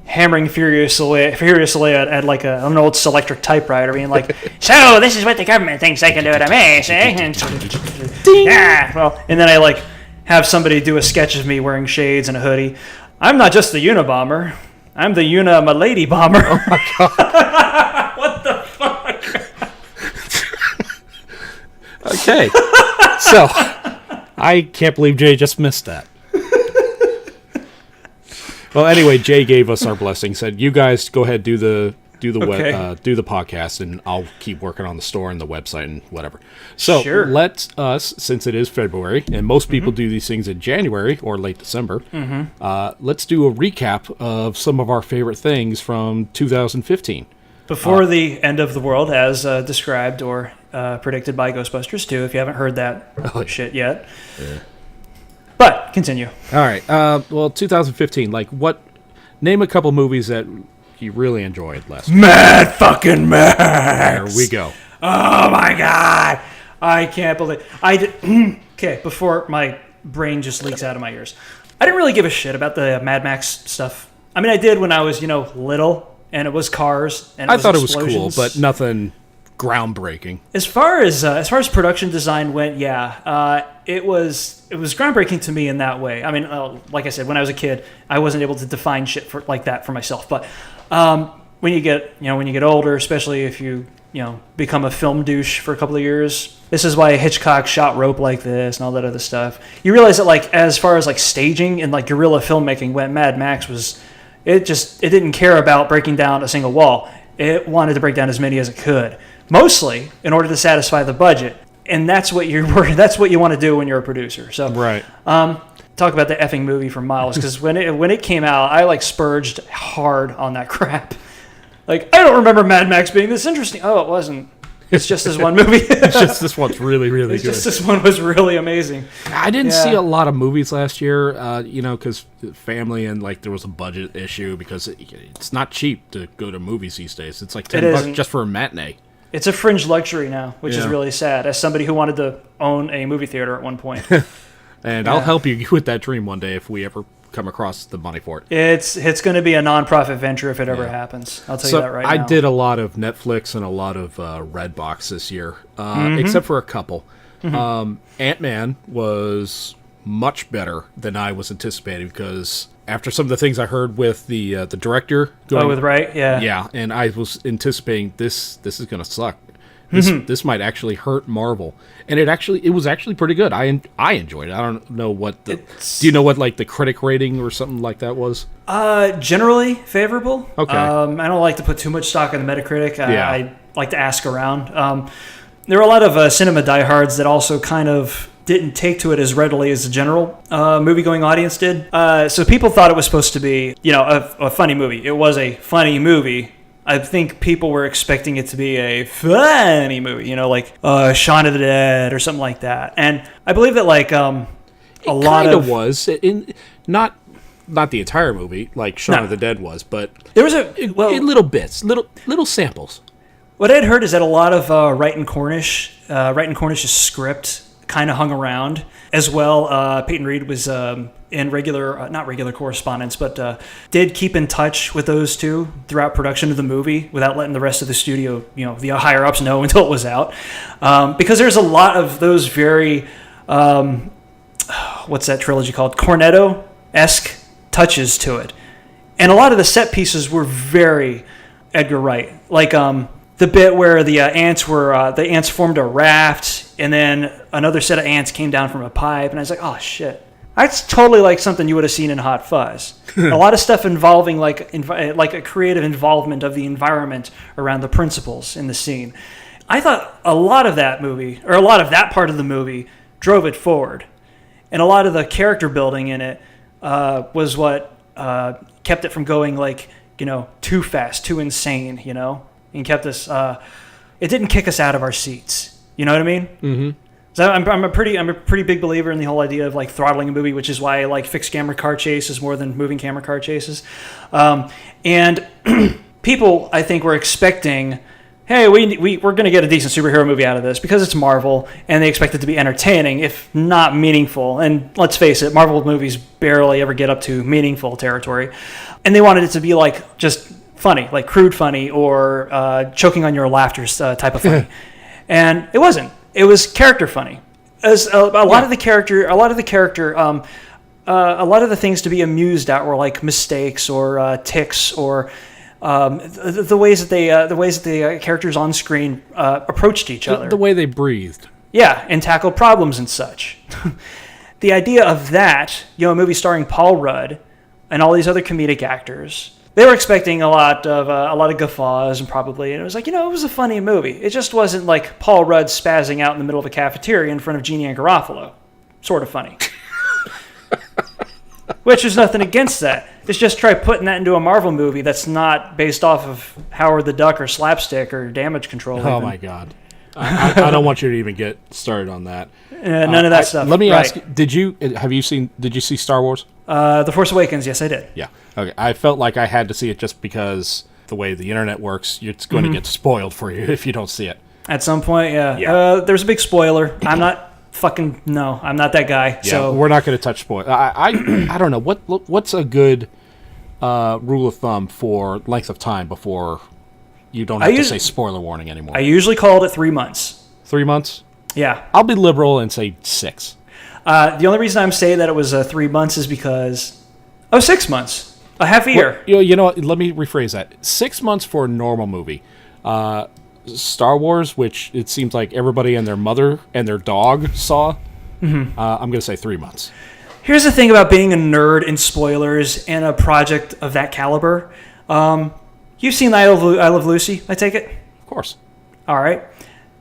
hammering furiously at like an old Selectric typewriter, being like, so this is what the government thinks they can do to me, see? Yeah, well, and then I, like, have somebody do a sketch of me wearing shades and a hoodie. I'm not just the Unabomber. I'm the Milady Bomber. Oh, my God. What the fuck? Okay. So, I can't believe Jay just missed that. Well, anyway, Jay gave us our blessing, said, you guys go ahead, do the podcast, and I'll keep working on the store and the website and whatever. So let us, since it is February, and most people do these things in January or late December, let's do a recap of some of our favorite things from 2015. Before the end of the world, as described or predicted by Ghostbusters 2, if you haven't heard that shit yet. Yeah. But, continue. All right. Well, 2015, name a couple movies that you really enjoyed last year. Mad fucking Max! There we go. Oh, my God. I can't believe... Okay, before my brain just leaks out of my ears. I didn't really give a shit about the Mad Max stuff. I mean, I did when I was, little, and it was cars, and I thought it was cool, but nothing groundbreaking. As far as production design went, it was groundbreaking to me in that way. I mean, like I said, when I was a kid, I wasn't able to define shit like that for myself. But when you get older, especially if you become a film douche for a couple of years, this is why Hitchcock shot rope like this and all that other stuff. You realize that as far as staging and guerrilla filmmaking went, Mad Max it didn't care about breaking down a single wall. It wanted to break down as many as it could, mostly in order to satisfy the budget. And that's what you want to do when you're a producer. So, right. Talk about the effing movie for miles, because when it came out, I spurged hard on that crap. I don't remember Mad Max being this interesting. Oh, it wasn't. It's just this one movie. It's just this one's really, really good. Just this one was really amazing. I didn't see a lot of movies last year, because family and there was a budget issue because it's not cheap to go to movies these days. It's like $10 just for a matinee. It's a fringe luxury now, which is really sad, as somebody who wanted to own a movie theater at one point. And I'll help you with that dream one day if we ever come across the money for it. It's going to be a non-profit venture if it ever happens. I'll tell you that right now. I did a lot of Netflix and a lot of Redbox this year, except for a couple. AntMan was much better than I was anticipating because after some of the things I heard with the director going, with Wright, yeah, and I was anticipating this is going to suck. This might actually hurt Marvel, and it was actually pretty good. I enjoyed it. I don't know what do you know what the critic rating or something like that was? Generally favorable. Okay. I don't like to put too much stock in the Metacritic. I like to ask around. There were a lot of cinema diehards that also kind of didn't take to it as readily as the general movie-going audience did. So people thought it was supposed to be, a funny movie. It was a funny movie. I think people were expecting it to be a funny movie, Shaun of the Dead or something like that. And I believe that a lot of was not the entire movie like Shaun of the Dead was, but there was little bits, little samples. What I'd heard is that a lot of Wright and Cornish's script kind of hung around as well. Peyton Reed was in regular, not regular correspondence, but did keep in touch with those two throughout production of the movie without letting the rest of the studio, the higher ups know until it was out. Because there's a lot of those very, what's that trilogy called? Cornetto-esque touches to it. And a lot of the set pieces were very Edgar Wright. Like the bit where the ants formed a raft, and then another set of ants came down from a pipe, and I was like, oh shit, that's totally like something you would have seen in Hot Fuzz. A lot of stuff involving like a creative involvement of the environment around the principals in the scene. I thought a lot of that part of the movie drove it forward, and a lot of the character building in it was what kept it from going too fast, too insane, and kept us. It didn't kick us out of our seats. You know what I mean? Mm-hmm. So I'm a pretty big believer in the whole idea of like throttling a movie, which is why I like fixed camera car chases more than moving camera car chases. And people, I think, were expecting, hey, we're going to get a decent superhero movie out of this because it's Marvel, and they expect it to be entertaining, if not meaningful. And let's face it, Marvel movies barely ever get up to meaningful territory. And they wanted it to be like just funny, like crude funny or choking on your laughter type of funny. And it wasn't. It was character funny. As a lot of the things to be amused at were like mistakes or tics or the ways that the characters on screen approached each other, the way they breathed, and tackled problems and such. The idea of that, a movie starring Paul Rudd and all these other comedic actors. They were expecting a lot of guffaws and it was like, it was a funny movie. It just wasn't like Paul Rudd spazzing out in the middle of a cafeteria in front of Jeannie and Garofalo. Sort of funny. Which is nothing against that. It's just try putting that into a Marvel movie that's not based off of Howard the Duck or Slapstick or Damage Control. Oh my God. I don't want you to even get started on that. None of that stuff. Let me ask, did you see Star Wars? The Force Awakens, yes, I did. Yeah. Okay. I felt like I had to see it just because the way the internet works, it's going to get spoiled for you if you don't see it. At some point, yeah. There's a big spoiler. I'm not that guy. Yeah, so we're not going to touch spoil. I don't know. What's a good rule of thumb for length of time before you don't have to say spoiler warning anymore? I usually called it 3 months. 3 months? Yeah. I'll be liberal and say 6. The only reason I'm saying that it was 3 months is because 6 months. A half a year. Well, you know what? Let me rephrase that. 6 months for a normal movie. Star Wars, which it seems like everybody and their mother and their dog saw, I'm going to say 3 months. Here's the thing about being a nerd in spoilers and a project of that caliber. You've seen I Love Lucy, I take it? Of course. All right.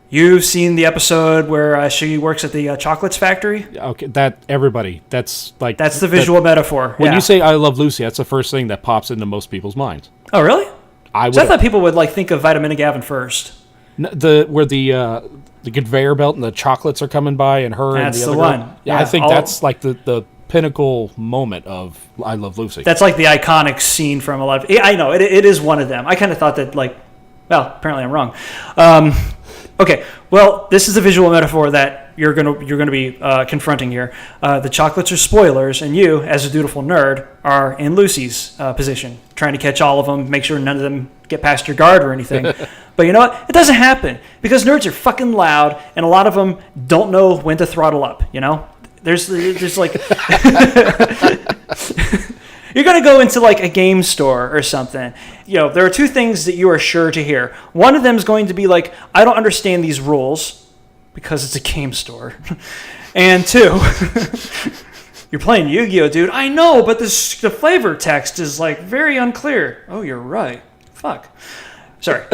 You've seen the episode where she works at the chocolates factory? Okay, that's the visual metaphor. When you say I Love Lucy, that's the first thing that pops into most people's minds. Oh, really? I thought people would think of Vitamin and Gavin first. Where the conveyor belt and the chocolates are coming by, and her that's and the other one. girl. Yeah, I think that's like the pinnacle moment of I Love Lucy. That's like the iconic scene from a lot of. I know it is one of them. I kind of thought that apparently I'm wrong. Okay, well, this is a visual metaphor that you're gonna be confronting here. The chocolates are spoilers, and you, as a dutiful nerd, are in Lucy's position, trying to catch all of them, make sure none of them get past your guard or anything. But you know what? It doesn't happen because nerds are fucking loud, and a lot of them don't know when to throttle up. There's like. You're going to go into a game store or something. There are two things that you are sure to hear. One of them is going to be I don't understand these rules because it's a game store. And two, you're playing Yu-Gi-Oh, dude. I know, but the flavor text is very unclear. Oh, you're right. Fuck. Sorry.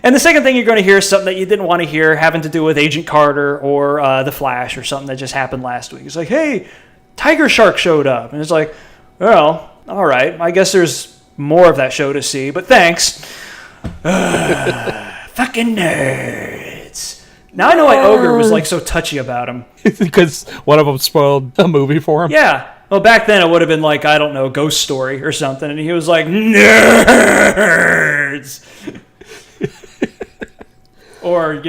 And the second thing you're going to hear is something that you didn't want to hear having to do with Agent Carter or The Flash or something that just happened last week. It's hey, Tiger Shark showed up. And it's well, all right. I guess there's more of that show to see, but thanks. Fucking nerds. Now I know why Ogre was so touchy about him. Because one of them spoiled a movie for him? Yeah. Well, back then it would have been I don't know, Ghost Story or something. And he was nerds. or,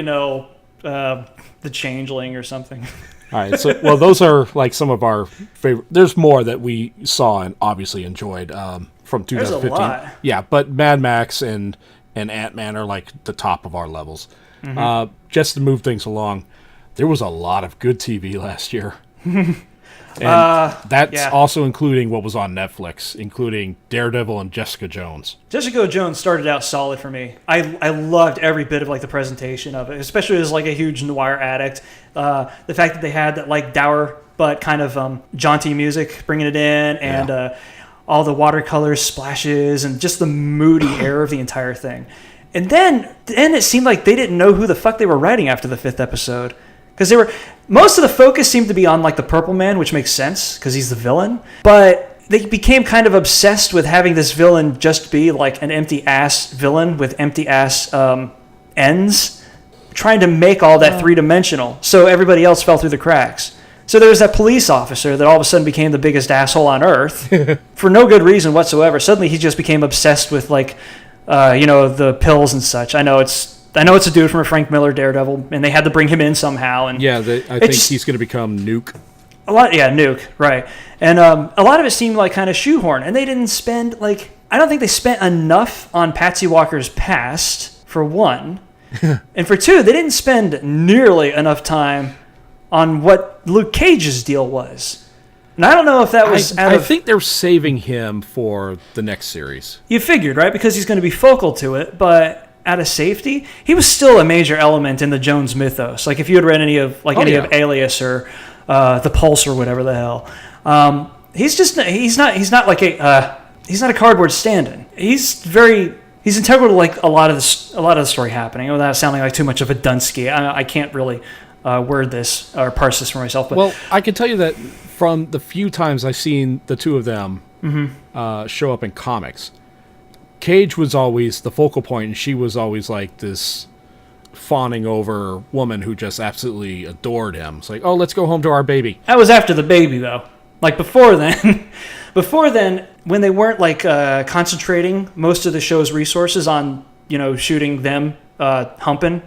the Changeling or something. All right, so well, those are like some of our favorite. There's more that we saw and obviously enjoyed from 2015. There's a lot. Yeah, but Mad Max and AntMan are like the top of our levels. Just to move things along, there was a lot of good TV last year. And that's also including what was on Netflix, including Daredevil and Jessica Jones. Jessica Jones started out solid for me. I loved every bit of like the presentation of it, especially as like a huge noir addict. The fact that they had that like dour but kind of jaunty music bringing it in, and all the watercolor splashes and just the moody air of the entire thing. And then it seemed like they didn't know who the fuck they were writing after the 5th episode. Because most of the focus seemed to be on like the Purple Man, which makes sense because he's the villain. But they became kind of obsessed with having this villain just be like an empty ass villain with empty ass ends, trying to make all that three-dimensional. So everybody else fell through the cracks. So there was that police officer that all of a sudden became the biggest asshole on earth for no good reason whatsoever. Suddenly he just became obsessed with like, the pills and such. I know it's a dude from a Frank Miller Daredevil, and they had to bring him in somehow. And I think he's going to become Nuke. Nuke, right? And a lot of it seemed like kind of shoehorn, and they didn't spend I don't think they spent enough on Patsy Walker's past, for one, and for two, they didn't spend nearly enough time on what Luke Cage's deal was. And I don't know if that was I think they're saving him for the next series. You figured, right? Because he's going to be focal to it, but out of safety, he was still a major element in the Jones mythos. Like if you had read any of Alias or The Pulse or whatever the hell, he's not a cardboard stand-in. He's integral to like a lot of the story happening. Without sounding like too much of a Dunsky, I can't really word this or parse this for myself. But well, I can tell you that from the few times I've seen the two of them show up in comics, Cage was always the focal point, and she was always like this fawning over woman who just absolutely adored him. It's like, oh, let's go home to our baby. That was after the baby, though. Like before then, when they weren't like concentrating most of the show's resources on shooting them humping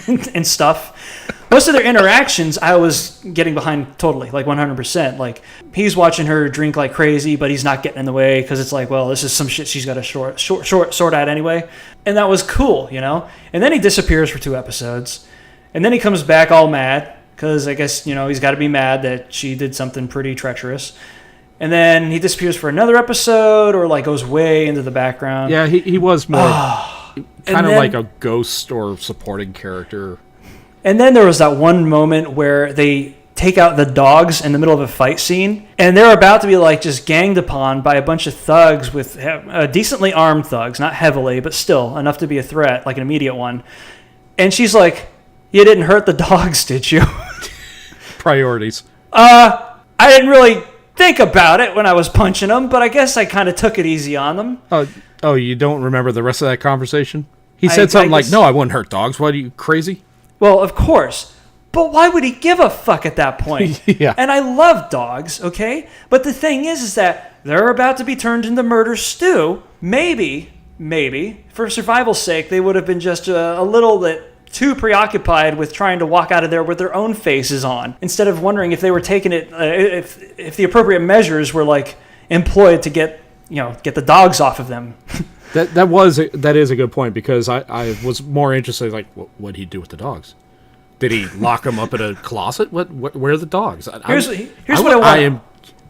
and stuff. Most of their interactions, I was getting behind totally, like 100%. Like, he's watching her drink like crazy, but he's not getting in the way because it's like, well, this is some shit she's got to sort out anyway. And that was cool, And then he disappears for 2 episodes. And then he comes back all mad because I guess, he's got to be mad that she did something pretty treacherous. And then he disappears for another episode or, like, goes way into the background. Yeah, he was more kind of like a ghost or supporting character. And then there was that one moment where they take out the dogs in the middle of a fight scene, and they're about to be like just ganged upon by a bunch of thugs with decently armed thugs, not heavily, but still enough to be a threat, like an immediate one. And she's like, "You didn't hurt the dogs, did you?" Priorities. I didn't really think about it when I was punching them, but I guess I kind of took it easy on them. Oh, you don't remember the rest of that conversation? He said something like, "No, I wouldn't hurt dogs. What are you, crazy?" Well, of course. But why would he give a fuck at that point? Yeah. And I love dogs, okay? But the thing is that they're about to be turned into murder stew. Maybe, for survival's sake, they would have been just a little bit too preoccupied with trying to walk out of there with their own faces on, instead of wondering if they were taking it, if the appropriate measures were like employed to get the dogs off of them. That is a good point, because I was more interested, like, what did he do with the dogs? Did he lock them up in a closet? Where are the dogs? Here's what I want. I am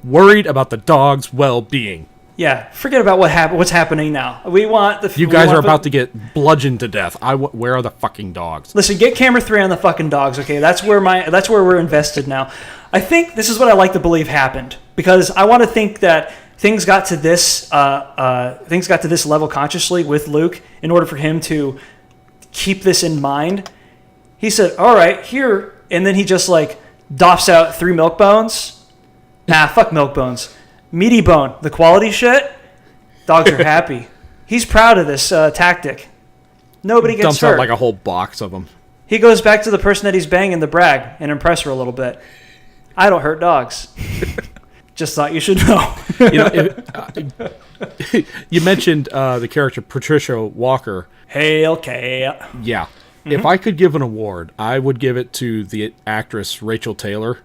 worried about the dogs' well-being. Yeah, forget about what's happening now. We want the. You guys are about to get bludgeoned to death. Where are the fucking dogs? Listen, get camera 3 on the fucking dogs, okay? That's where we're invested now. I think this is what I like to believe happened, because I want to think that things got to this level consciously with Luke in order for him to keep this in mind. He said, "All right, here," and then he just like doffs out 3 milk bones. Nah, fuck milk bones. Meaty bone, the quality shit. Dogs are happy. He's proud of this tactic. Nobody gets hurt. Dumps out like a whole box of them. He goes back to the person that he's banging to brag and impress her a little bit. I don't hurt dogs. Just thought you should know. You mentioned the character Patricia Walker. Hail K. Yeah. If I could give an award, I would give it to the actress Rachel Taylor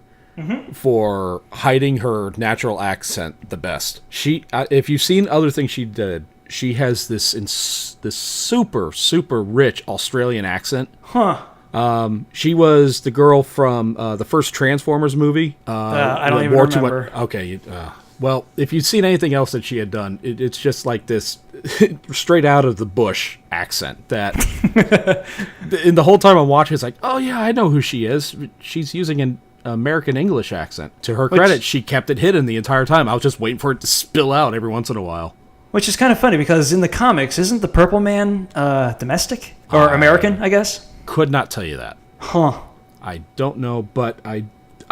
for hiding her natural accent the best. She, if you've seen other things she did, she has this super, super rich Australian accent. Huh. She was the girl from the first Transformers movie. I don't even remember. Okay. Well, if you'd seen anything else that she had done, it's just like this straight out of the bush accent that in the whole time I'm watching, it's like, oh yeah, I know who she is. She's using an American English accent. To her credit, she kept it hidden the entire time. I was just waiting for it to spill out every once in a while. Which is kind of funny because in the comics, isn't the Purple Man domestic? Or American, I guess? Could not tell you that. Huh. I don't know, but I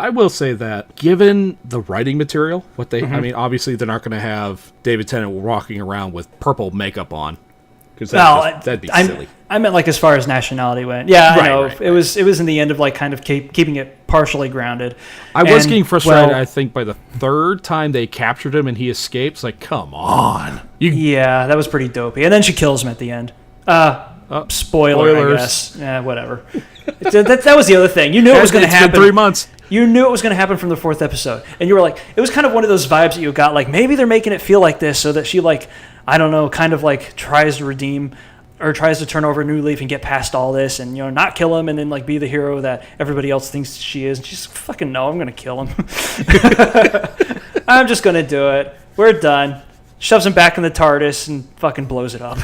will say that given the writing material, what they, I mean, obviously they're not going to have David Tennant walking around with purple makeup on. Because that'd be silly. I meant like as far as nationality went. Yeah, I know. Right. It was in the end of like kind of keeping it partially grounded. I was getting frustrated, I think, by the third time they captured him and he escapes. Like, come on. Yeah, that was pretty dopey. And then she kills him at the end. Spoiler, I guess. Yeah, whatever. that was the other thing. You knew it was going to happen. It's been 3 months. You knew it was going to happen from the 4th episode. And you were like, it was kind of one of those vibes that you got, like, maybe they're making it feel like this so that she, like, I don't know, kind of like tries to redeem or tries to turn over a new leaf and get past all this and, you know, not kill him and then, like, be the hero that everybody else thinks she is. And she's like, fucking no, I'm going to kill him. I'm just going to do it. We're done. Shoves him back in the TARDIS and fucking blows it up.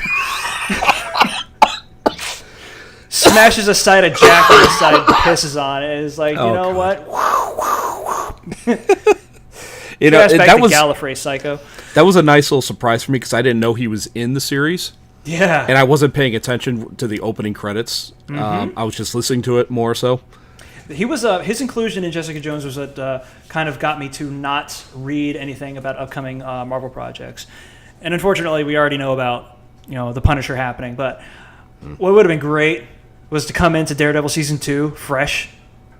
Smashes a side of Jack on the side, pisses on it. It's like, you know what? You know, that was Gallifrey, psycho. That was a nice little surprise for me because I didn't know he was in the series. Yeah, and I wasn't paying attention to the opening credits. I was just listening to it more so. He was his inclusion in Jessica Jones was what kind of got me to not read anything about upcoming Marvel projects, and unfortunately, we already know about the Punisher happening. But what would have been great was to come into Daredevil season 2 fresh,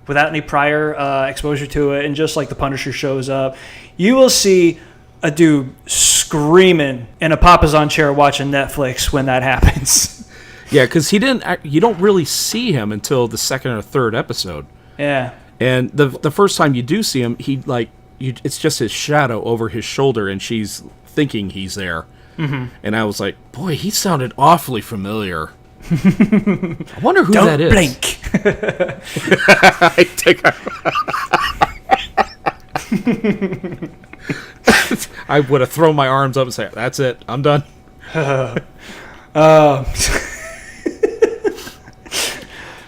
without any prior exposure to it, and just like the Punisher shows up, you will see a dude screaming in a Papasan chair watching Netflix when that happens. Yeah, because you don't really see him until the 2nd or 3rd episode. Yeah. And the first time you do see him, it's just his shadow over his shoulder, and she's thinking he's there. Mm-hmm. And I was like, boy, he sounded awfully familiar. I wonder who that is. Don't blink. I would have thrown my arms up and said, that's it, I'm done.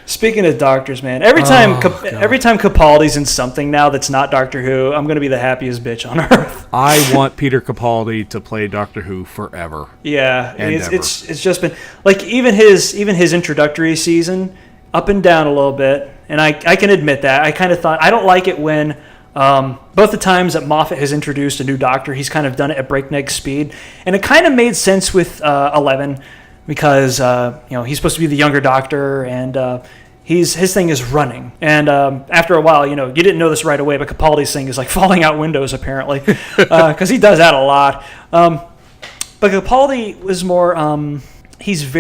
Speaking of doctors, man, every time Capaldi's in something now that's not Doctor Who, I'm going to be the happiest bitch on earth. I want Peter Capaldi to play Doctor Who forever. Yeah, it's just been like even his introductory season up and down a little bit, and I can admit that I kind of thought I don't like it when both the times that Moffat has introduced a new Doctor, he's kind of done it at breakneck speed, and it kind of made sense with 11 because he's supposed to be the younger Doctor and. His thing is running, and after a while, you didn't know this right away, but Capaldi's thing is like falling out windows apparently, because he does that a lot. But Capaldi was more, he's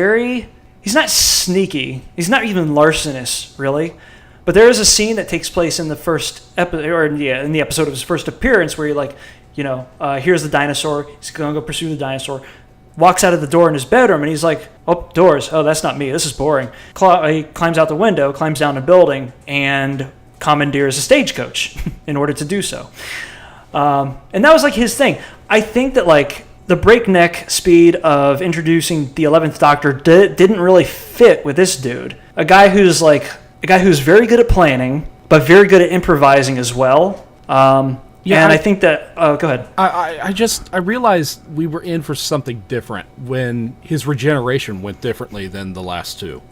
not sneaky, he's not even larcenous really, but there is a scene that takes place in the first episode, in the episode of his first appearance where here's the dinosaur, he's gonna go pursue the dinosaur. Walks out of the door in his bedroom, and he's like, oh, doors. Oh, that's not me. This is boring. He climbs out the window, climbs down a building, and commandeers a stagecoach in order to do so. And that was like his thing. I think that like the breakneck speed of introducing the 11th Doctor didn't really fit with this dude. A guy who's very good at planning, but very good at improvising as well. Yeah, and I think that... go ahead. I realized we were in for something different when his regeneration went differently than the last two.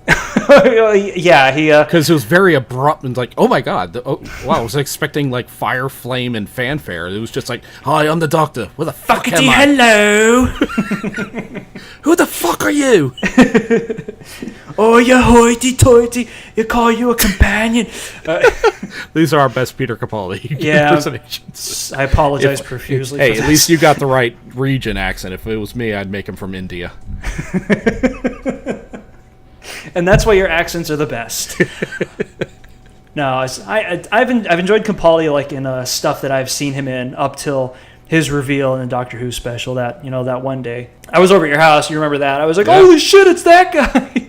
Yeah, he... Because it was very abrupt and like, oh my god, wow, I was expecting like fire, flame, and fanfare. It was just like, hi, I'm the Doctor. Where the fuck am I? Hello! Who the fuck are you? Oh, you hoity-toity. You call you a companion. These are our best Peter Capaldi impersonations. I apologize profusely. Hey, at least you got the right region accent. If it was me, I'd make him from India. and that's why your accents are the best. No, I've enjoyed Capaldi like in stuff that I've seen him in up till his reveal in the Doctor Who special that one day. I was over at your house. You remember that? I was like, holy shit, it's that guy,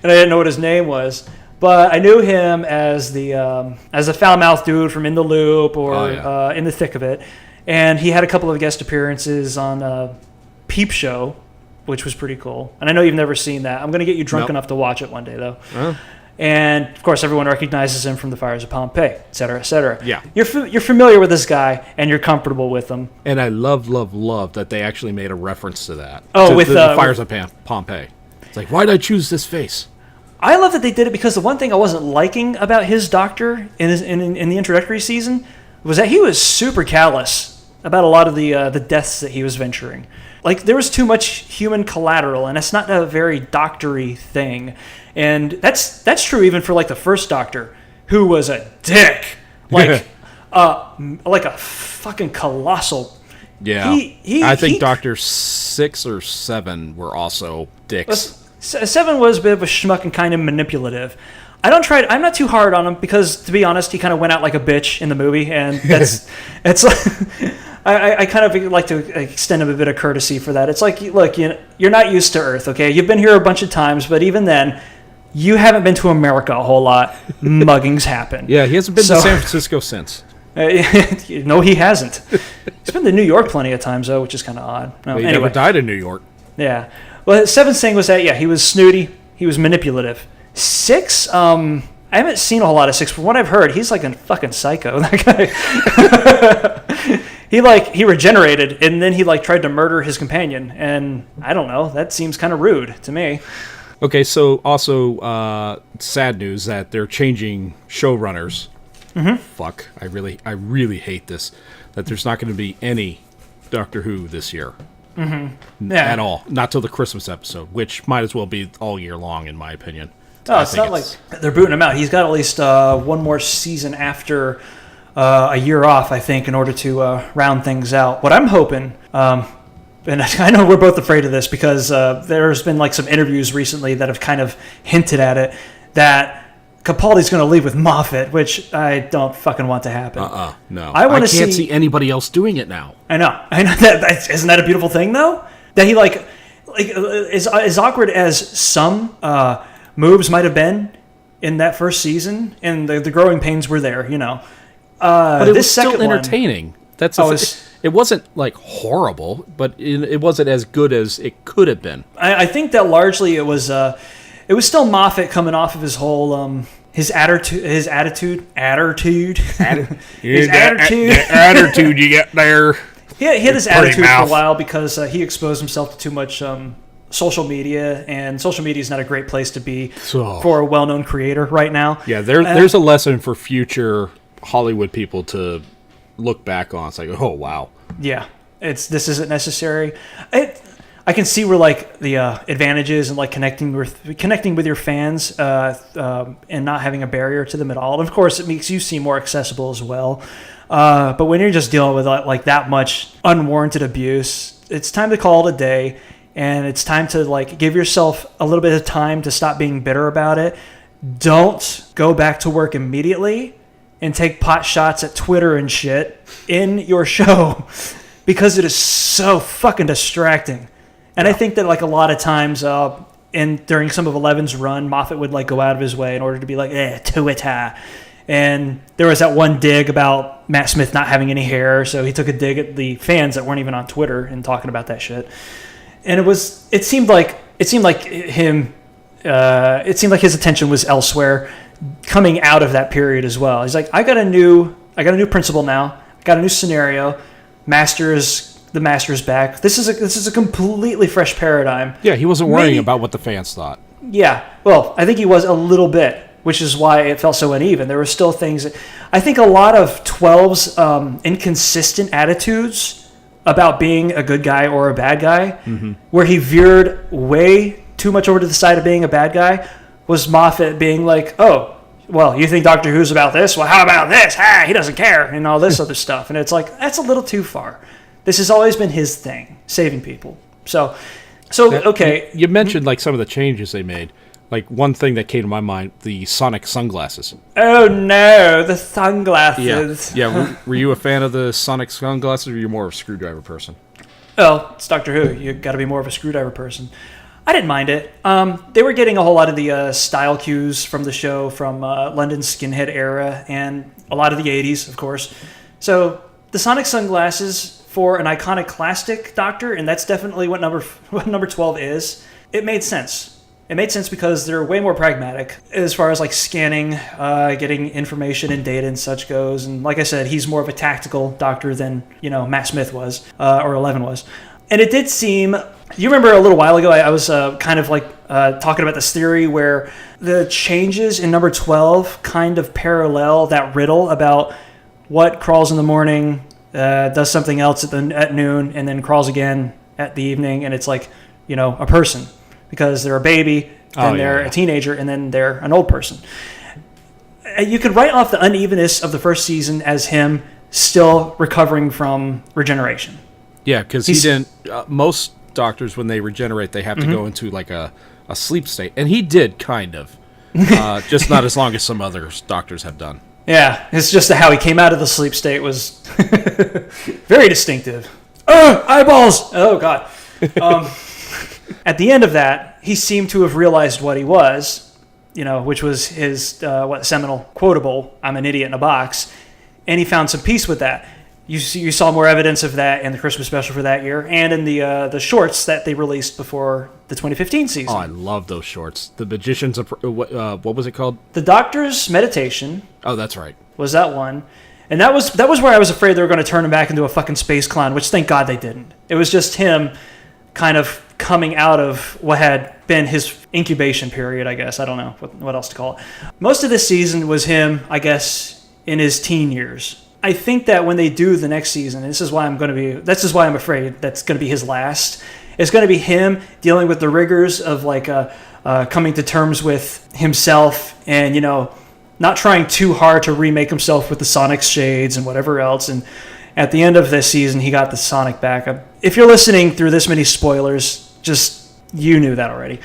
and I didn't know what his name was. But I knew him as the foul-mouthed dude from In the Loop or In the Thick of It. And he had a couple of guest appearances on Peep Show, which was pretty cool. And I know you've never seen that. I'm going to get you drunk enough to watch it one day, though. And, of course, everyone recognizes him from the Fires of Pompeii, et cetera, et cetera. Yeah. You're familiar with this guy, and you're comfortable with him. And I love that they actually made a reference to that. Oh, with the Fires of Pompeii. It's like, why did I choose this face? I love that they did it because the one thing I wasn't liking about his Doctor in the introductory season was that he was super callous about a lot of the deaths that he was venturing. Like, there was too much human collateral, and it's not a very doctor-y thing. And that's true even for, like, the first Doctor, who was a dick. Like, like a fucking colossal... Yeah. I think Doctor 6 or 7 were also dicks. 7 was a bit of a schmuck and kind of manipulative. I'm not too hard on him because, to be honest, he kind of went out like a bitch in the movie, and it's like... I kind of like to extend him a bit of courtesy for that. It's like, look, you're not used to Earth, okay? You've been here a bunch of times, but even then, you haven't been to America a whole lot. Muggings happen. Yeah, he hasn't been to San Francisco since. No, he hasn't. He's been to New York plenty of times, though, which is kind of odd. No, he never died in New York. Yeah. Well, 7's thing was that, he was snooty. He was manipulative. 6, I haven't seen a whole lot of 6. From what I've heard, he's like a fucking psycho, that guy. He regenerated, and then he tried to murder his companion, and I don't know, that seems kind of rude to me. Okay, so also sad news that they're changing showrunners. Mm-hmm. Fuck, I really hate this, that there's not going to be any Doctor Who this year. Mm-hmm. Yeah. At all. Not till the Christmas episode, which might as well be all year long, in my opinion. Oh, it's not like they're booting him out. He's got at least one more season after a year off, I think, in order to round things out. What I'm hoping, and I know we're both afraid of this because there's been some interviews recently that have kind of hinted at it, that Capaldi's going to leave with Moffat, which I don't fucking want to happen. No. I can't see anybody else doing it now. I know. That isn't that a beautiful thing, though? That he as awkward as some moves might have been in that first season, and the growing pains were there, but it was still entertaining. It wasn't horrible, but it wasn't as good as it could have been. I think that largely it was still Moffat coming off of his whole his attitude you get there. He had his attitude for a while because he exposed himself to too much social media, and social media is not a great place to be for a well-known creator right now. Yeah, there's a lesson for future Hollywood people to look back on. It's like, oh wow. Yeah, this isn't necessary. I can see where the advantages and connecting with your fans and not having a barrier to them at all. And of course, it makes you seem more accessible as well. But when you're just dealing with that much unwarranted abuse, it's time to call it a day, and it's time to give yourself a little bit of time to stop being bitter about it. Don't go back to work immediately and take pot shots at Twitter and shit in your show because it is so fucking distracting. And I think that a lot of times during some of 11's run, Moffat would go out of his way in order to be Twitter. And there was that one dig about Matt Smith not having any hair, so he took a dig at the fans that weren't even on Twitter and talking about that shit. And it seemed like his attention was elsewhere coming out of that period as well. He's I got a new principal now. I got a new scenario. The Master's back. This is a completely fresh paradigm. Yeah, he wasn't worrying about what the fans thought. Yeah, well, I think he was a little bit, which is why it felt so uneven. There were still things. I think a lot of 12's inconsistent attitudes about being a good guy or a bad guy, where he veered way too much over to the side of being a bad guy, was Moffat being oh, well, you think Doctor Who's about this? Well, how about this? He doesn't care, and all this other stuff. And it's that's a little too far. This has always been his thing, saving people. So okay. You mentioned some of the changes they made. Like, one thing that came to my mind, the Sonic sunglasses. Oh no, the sunglasses. Yeah. Were you a fan of the Sonic sunglasses, or were you more of a screwdriver person? Well, it's Doctor Who. You got to be more of a screwdriver person. I didn't mind it. They were getting a whole lot of the style cues from the show from London's skinhead era and a lot of the 80s, of course. So the Sonic sunglasses for an iconoclastic Doctor, and that's definitely what number 12 is, it made sense. It made sense because they're way more pragmatic as far as like scanning, getting information and data and such goes. And like I said, he's more of a tactical Doctor than, Matt Smith was, or 11 was. And it did seem, you remember a little while ago, I was kind of like talking about this theory where the changes in number 12 kind of parallel that riddle about what crawls in the morning, does something else at noon, and then crawls again at the evening. And it's like, a person. Because they're a baby, then they're a teenager, and then they're an old person. You could write off the unevenness of the first season as him still recovering from regeneration. Yeah, because he didn't. Most Doctors, when they regenerate, they have to go into like a sleep state, and he did kind of, just not as long as some other Doctors have done. Yeah, it's just how he came out of the sleep state was very distinctive. Oh, eyeballs! Oh God. At the end of that, he seemed to have realized what he was, which was his seminal quotable, "I'm an idiot in a box," and he found some peace with that. You saw more evidence of that in the Christmas special for that year, and in the shorts that they released before the 2015 season. Oh, I love those shorts. The Magician's, what was it called? The Doctor's Meditation. Oh, that's right. Was that one. And that was where I was afraid they were going to turn him back into a fucking space clown, which thank God they didn't. It was just him kind of coming out of what had been his incubation period, I guess. I don't know what else to call it. Most of this season was him, I guess, in his teen years. I think that when they do the next season, this is why I'm afraid that's going to be his last. It's going to be him dealing with the rigors of like coming to terms with himself and, not trying too hard to remake himself with the Sonic shades and whatever else. And at the end of this season, he got the Sonic back. If you're listening through this many spoilers, you knew that already.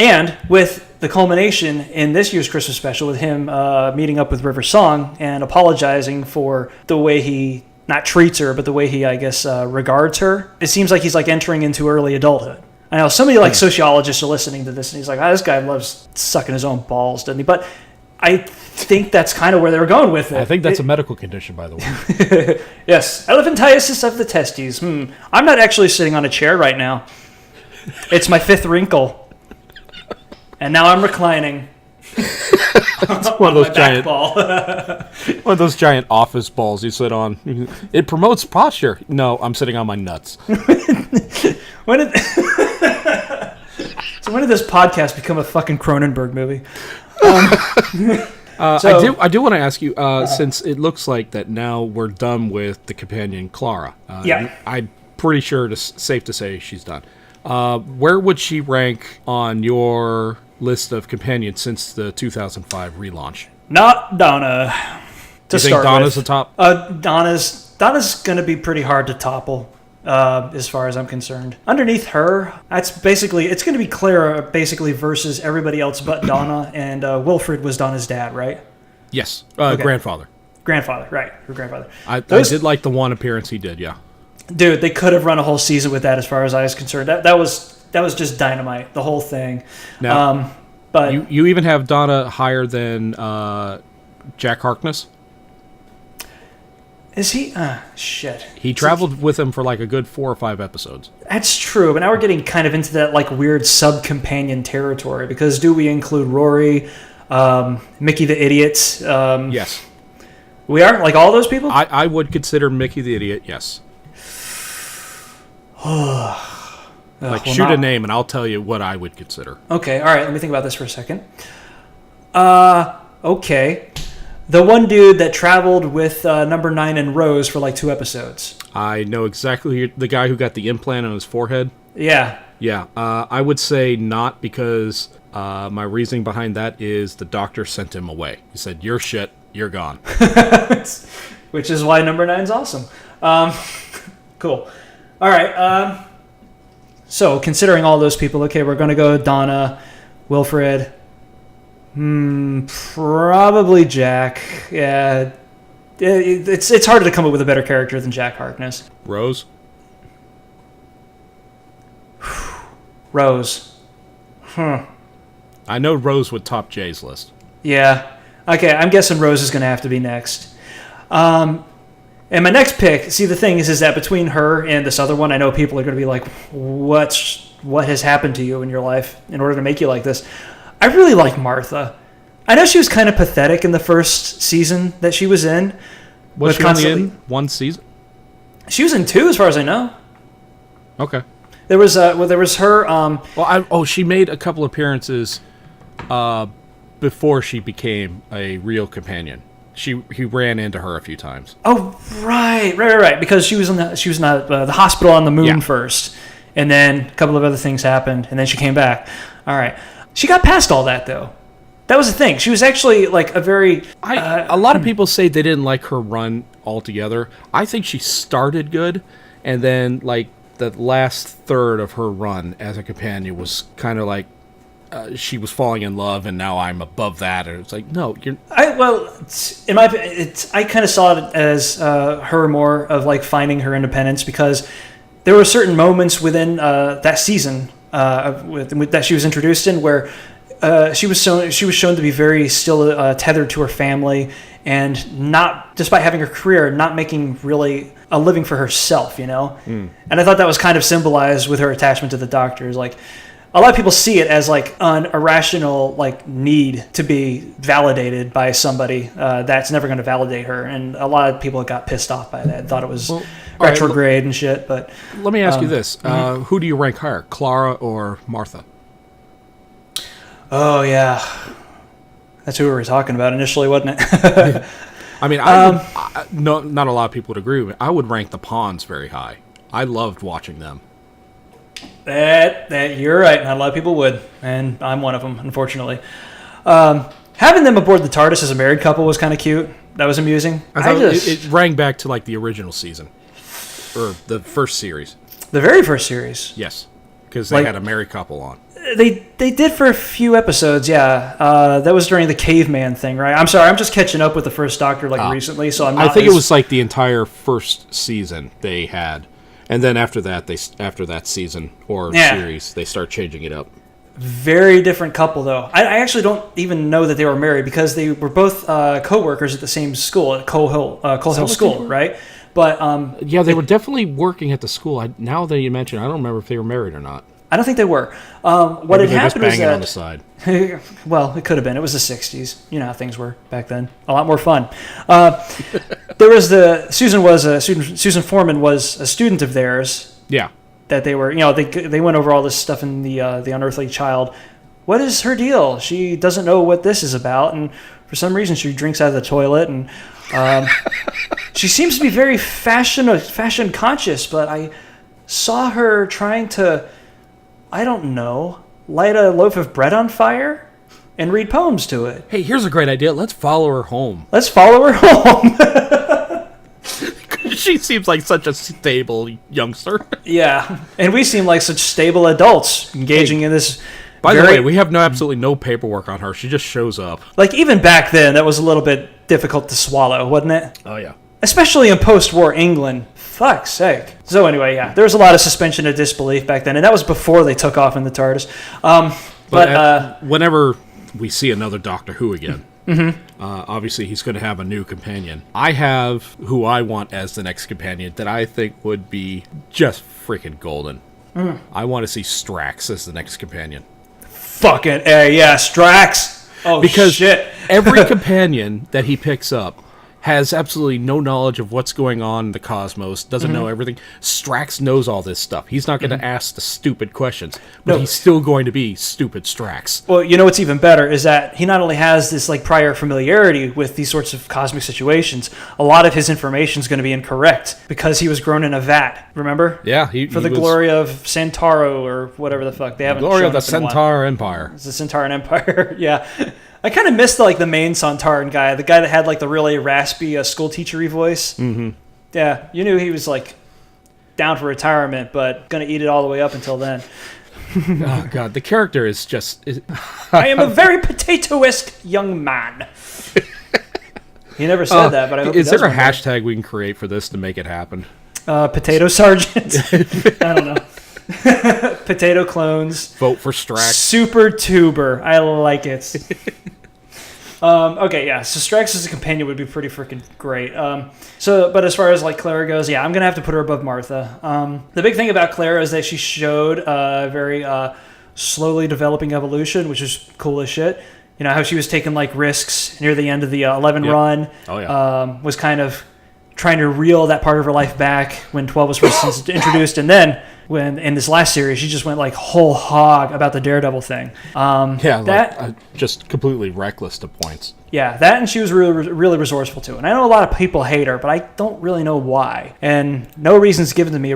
And with the culmination in this year's Christmas special with him meeting up with River Song and apologizing for the way he not treats her, but the way he, I guess, regards her, it seems like he's like entering into early adulthood. I know some of you like sociologists are listening to this and he's like, this guy loves sucking his own balls, doesn't he? But I think that's kind of where they were going with it. I think that's a medical condition, by the way. Yes, elephantiasis of the testes. I'm not actually sitting on a chair right now. It's my fifth wrinkle. And now I'm reclining. It's one of those giant office balls you sit on. It promotes posture. No, I'm sitting on my nuts. When did this podcast become a fucking Cronenberg movie? I do want to ask you, since it looks like that now we're done with the companion Clara. I'm pretty sure it's safe to say she's done. Where would she rank on your list of companions since the 2005 relaunch? Not Donna. Do you think Donna's the top? Donna's going to be pretty hard to topple, as far as I'm concerned. Underneath her, it's going to be Clara basically versus everybody else but Donna, and Wilfred was Donna's dad, right? Yes, grandfather. Grandfather, right? Her grandfather. I did like the one appearance he did. Yeah. Dude, they could have run a whole season with that, as far as I was concerned. That was just dynamite, the whole thing. Now, but you even have Donna higher than Jack Harkness. Is he? Shit. He traveled with him for like a good 4 or 5 episodes. That's true, but now we're getting kind of into that like weird sub-companion territory, because do we include Rory, Mickey the Idiot? Yes. We are? Like all those people? I would consider Mickey the Idiot, yes. Shoot a name and I'll tell you what I would consider. Okay, all right, let me think about this for a second. Okay. The one dude that traveled with number 9 and Rose for like 2 episodes. I know exactly the guy who got the implant on his forehead. Yeah. Yeah, I would say not, because my reasoning behind that is the doctor sent him away. He said, "You're shit, you're gone." Which is why number 9's awesome. Cool. All right. So considering all those people, okay, we're going to go Donna, Wilfred, Probably Jack. Yeah. It's harder to come up with a better character than Jack Harkness. Rose? Rose. I know Rose would top Jay's list. Yeah. Okay, I'm guessing Rose is going to have to be next. And my next pick, see, the thing is that between her and this other one, I know people are going to be like, what has happened to you in your life in order to make you like this? I really like Martha. I know she was kind of pathetic in the first season that she was in. Was she only in one season? She was in 2, as far as I know. Okay. There was her. She made a couple appearances before she became a real companion. He ran into her a few times. Oh, right. Because she was in the hospital on the moon first, and then a couple of other things happened, and then she came back. All right, she got past all that though. That was the thing. She was actually like a very. A lot of people say they didn't like her run altogether. I think she started good, and then like the last third of her run as a companion was kind of like she was falling in love, and now I'm above that. And it's like, no, you're. I kind of saw it as her more of like finding her independence, because there were certain moments within that season that she was introduced in where. She was shown to be very still tethered to her family, and not, despite having her career, not making really a living for herself, you know? And I thought that was kind of symbolized with her attachment to the doctors. Like, a lot of people see it as like an irrational like need to be validated by somebody that's never going to validate her, and a lot of people got pissed off by that, thought it was retrograde and shit. But let me ask you this: who do you rank higher, Clara or Martha? Oh, yeah. That's who we were talking about initially, wasn't it? I mean, not a lot of people would agree with me. I would rank the Pawns very high. I loved watching them. That you're right. Not a lot of people would, and I'm one of them, unfortunately. Having them aboard the TARDIS as a married couple was kind of cute. That was amusing. It rang back to like the original season, or the first series. The very first series. Yes, because they had a married couple on. They did for a few episodes, yeah. That was during the caveman thing, right? I'm sorry, I'm just catching up with the first Doctor recently, so I think it was like the entire first season they had, and then after that season or series, they start changing it up. Very different couple, though. I actually don't even know that they were married, because they were both co-workers at the same school, at Coal Hill School, right? But they were definitely working at the school. Now that you mention, I don't remember if they were married or not. I don't think they were. What had happened was that... on the side. Well, it could have been. It was the 60s. You know how things were back then. A lot more fun. There was Susan Foreman was a student of theirs. Yeah. That they were, they went over all this stuff in the Unearthly Child. What is her deal? She doesn't know what this is about, and for some reason she drinks out of the toilet, and she seems to be very fashion conscious, but I saw her trying to... I don't know, light a loaf of bread on fire and read poems to it. Hey, here's a great idea. Let's follow her home. She seems like such a stable youngster. Yeah, and we seem like such stable adults engaging in this. By the way, we have absolutely no paperwork on her. She just shows up. Like, even back then, that was a little bit difficult to swallow, wasn't it? Oh, yeah. Especially in post-war England. Fuck's sake. So anyway, yeah, there was a lot of suspension of disbelief back then, and that was before they took off in the TARDIS. Whenever we see another Doctor Who again, obviously he's going to have a new companion. I have who I want as the next companion that I think would be just freaking golden. I want to see Strax as the next companion. Fucking A, yeah, Strax. Oh, because shit. Every companion that he picks up has absolutely no knowledge of what's going on in the cosmos, doesn't know everything. Strax knows all this stuff. He's not going to ask the stupid questions, but he's still going to be stupid Strax. Well, you know what's even better is that he not only has this like prior familiarity with these sorts of cosmic situations, a lot of his information is going to be incorrect because he was grown in a vat, remember? Yeah. For the glory of Centauro or whatever the fuck. They haven't glory of the Centaur Empire. It's the Centauran Empire, yeah. I kind of missed the main Sontaran guy, the guy that had the really raspy school teachery voice. Mm-hmm. Yeah, you knew he was down for retirement, but gonna eat it all the way up until then. Oh God, the character is just. I am a very potato-esque young man. He never said that, but I hope is he does there a one day. hashtag we can create for this to make it happen? Potato sergeant. I don't know. Potato clones. Vote for Strax. Super tuber. I like it. Okay, yeah. So Strax as a companion would be pretty freaking great. But as far as like Clara goes, yeah, I'm gonna have to put her above Martha. The big thing about Clara is that she showed a very slowly developing evolution, which is cool as shit. You know how she was taking like risks near the end of the 11 run. Oh yeah. Was kind of trying to reel that part of her life back when 12 was first introduced, and then when in this last series she just went like whole hog about the Daredevil thing. Just completely reckless to points. Yeah, that, and she was really resourceful too. And I know a lot of people hate her, but I don't really know why. And no reasons given to me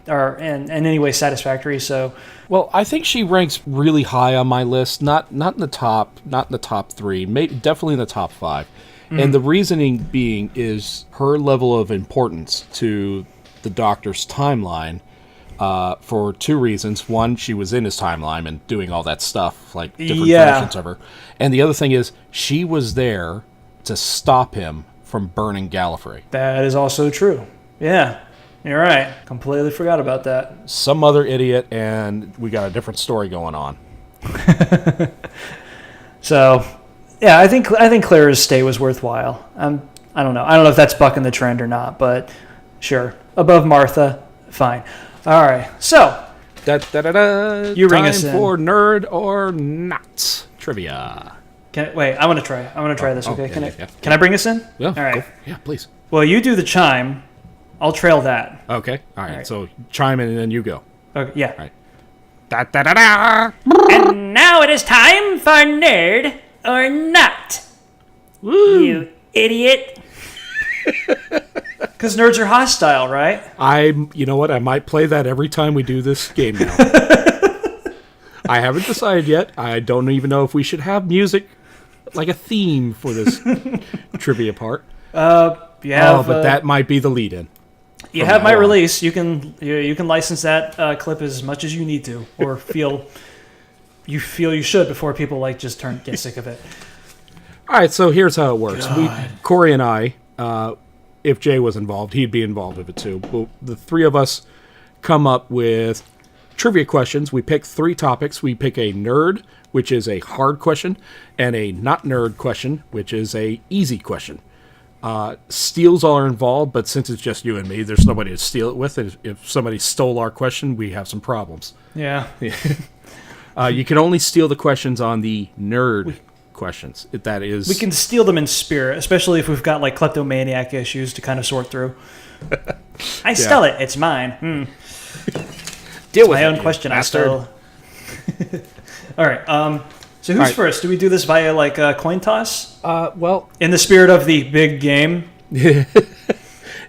are in any way satisfactory. So, well, I think she ranks really high on my list. Not in the top 3, maybe definitely in the top 5. And the reasoning being is her level of importance to the Doctor's timeline. For 2 reasons. One, she was in his timeline and doing all that stuff, like different versions of her. And the other thing is, she was there to stop him from burning Gallifrey. That is also true. Yeah, you're right. Completely forgot about that. Some other idiot, and we got a different story going on. So, yeah, I think Clara's stay was worthwhile. I don't know. I don't know if that's bucking the trend or not, but sure. Above Martha, fine. All right, so you ring us in. Time for nerd or not trivia. Wait, I want to try this. Okay, yeah. Can I bring us in? Yeah. All right. Go. Yeah, please. Well, you do the chime. I'll trail that. Okay. All right. So chime in and then you go. Okay. Yeah. All right. Da-da-da-da. And now it is time for nerd or not. Woo. You idiot. Because nerds are hostile, right? You know what? I might play that every time we do this game now. I haven't decided yet. I don't even know if we should have music, like a theme for this trivia part. But that might be the lead-in. You have my release. You can license that clip as much as you need to, or feel you should before people just get sick of it. All right, so here's how it works. Corey and I. If Jay was involved, he'd be involved with it too. But the 3 of us come up with trivia questions. We pick 3 topics. We pick a nerd, which is a hard question, and a not nerd question, which is a easy question. Steals are involved, but since it's just you and me, there's nobody to steal it with. If somebody stole our question, we have some problems. Yeah. You can only steal the questions on the nerd questions. That is, we can steal them in spirit, especially if we've got kleptomaniac issues to kind of sort through. I stole it. It's mine. Deal with my own question. Bastard. I stole. All right. So who's first? Do we do this via coin toss? Well, in the spirit of the big game.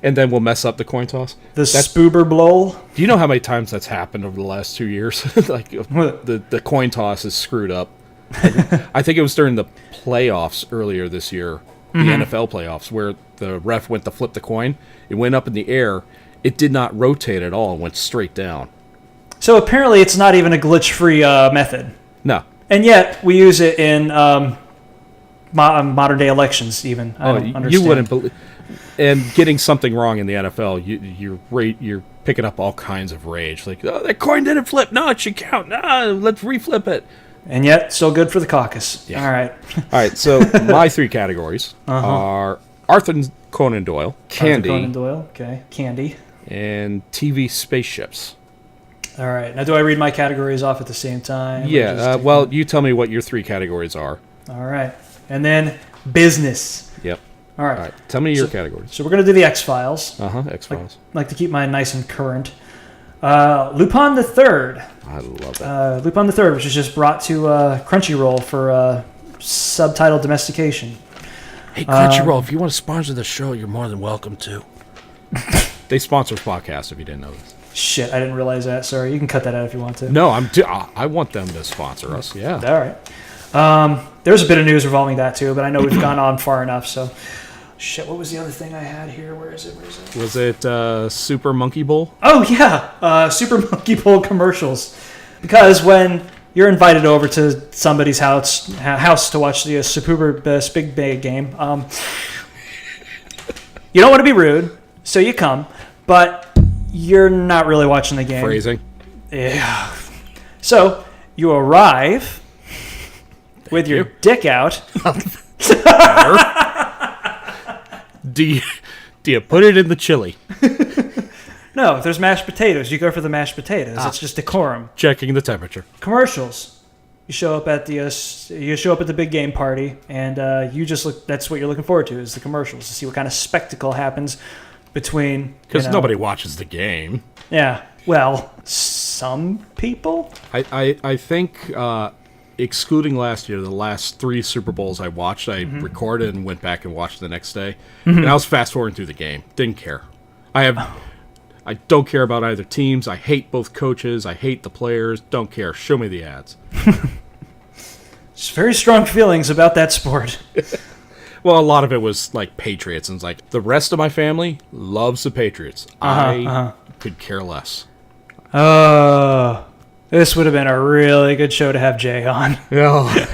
And then we'll mess up the coin toss. That's Spoober Blow. Do you know how many times that's happened over the last 2 years? The coin toss is screwed up. I think it was during the playoffs earlier this year, the NFL playoffs, where the ref went to flip the coin. It went up in the air. It did not rotate at all. It went straight down. So apparently it's not even a glitch-free method. No. And yet we use it in modern-day elections even. I don't understand. You wouldn't believe. And getting something wrong in the NFL, you're picking up all kinds of rage. Like, oh, that coin didn't flip. No, it should count. No, let's reflip it. And yet, still good for the caucus. Yeah. All right. So my 3 categories are Arthur Conan Doyle, candy. Arthur Conan Doyle, okay. Candy. And TV spaceships. All right. Now, do I read my categories off at the same time? Yeah. You tell me what your 3 categories are. All right. And then business. Yep. All right. Tell me your categories. So we're going to do the X-Files. X-Files. Like to keep mine nice and current. Lupin the Third. I love that. Lupin the Third, which is just brought to Crunchyroll for subtitle domestication. Hey, Crunchyroll, if you want to sponsor the show, you're more than welcome to. They sponsor podcasts, if you didn't know this. Shit, I didn't realize that. Sorry, you can cut that out if you want to. No, I want them to sponsor us. Yeah. All right. There's a bit of news revolving that too, but I know we've gone on far enough. So, shit. What was the other thing I had here? Where is it? Was it Super Monkey Bowl? Oh yeah, Super Monkey Bowl commercials. Because when you're invited over to somebody's house to watch the Super Big Bay game, you don't want to be rude, so you come, but you're not really watching the game. Phrasing. Yeah. So you arrive with your dick out. Do you put it in the chili? No, if there's mashed potatoes, you go for the mashed potatoes. It's just decorum. Checking the temperature. Commercials. You show up at the big game party, and you just look. That's what you're looking forward to, is the commercials, to see what kind of spectacle happens between. Because nobody watches the game. Yeah. Well, some people. I think, excluding last year, the last 3 Super Bowls I watched, I recorded and went back and watched the next day. And I was fast forwarding through the game. Didn't care. I don't care about either teams. I hate both coaches. I hate the players. Don't care. Show me the ads. Just very strong feelings about that sport. Well, a lot of it was like Patriots, and it's like the rest of my family loves the Patriots. I could care less. Oh, this would have been a really good show to have Jay on. Yeah.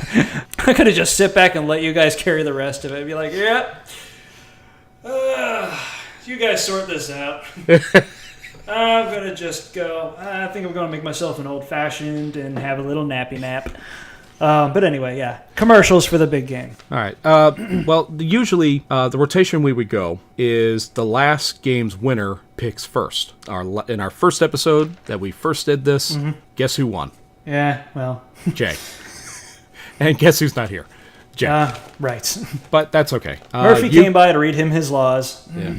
I could have just sit back and let you guys carry the rest of it. Be like, yep. You guys sort this out. I'm going to just go. I think I'm going to make myself an old-fashioned and have a little nappy nap. But anyway, yeah. Commercials for the big game. All right. Well, usually the rotation we would go is the last game's winner picks first. In our first episode that we first did this, guess who won? Yeah, well. Jay. And guess who's not here? Jay. Right. But that's okay. Murphy came by to read him his laws. Yeah.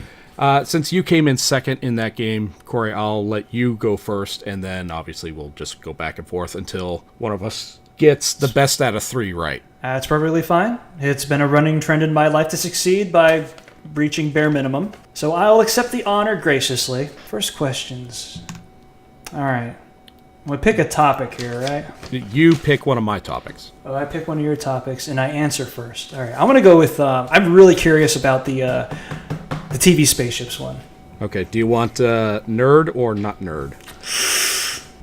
Since you came in second in that game, Corey, I'll let you go first, and then obviously we'll just go back and forth until one of us gets the best out of 3 right. That's perfectly fine. It's been a running trend in my life to succeed by reaching bare minimum. So I'll accept the honor graciously. First questions. All right. We pick a topic here, right? You pick one of my topics. Oh, I pick one of your topics, and I answer first. All right. I'm going to go with... I'm really curious about the TV spaceships one. Okay. Do you want nerd or not nerd?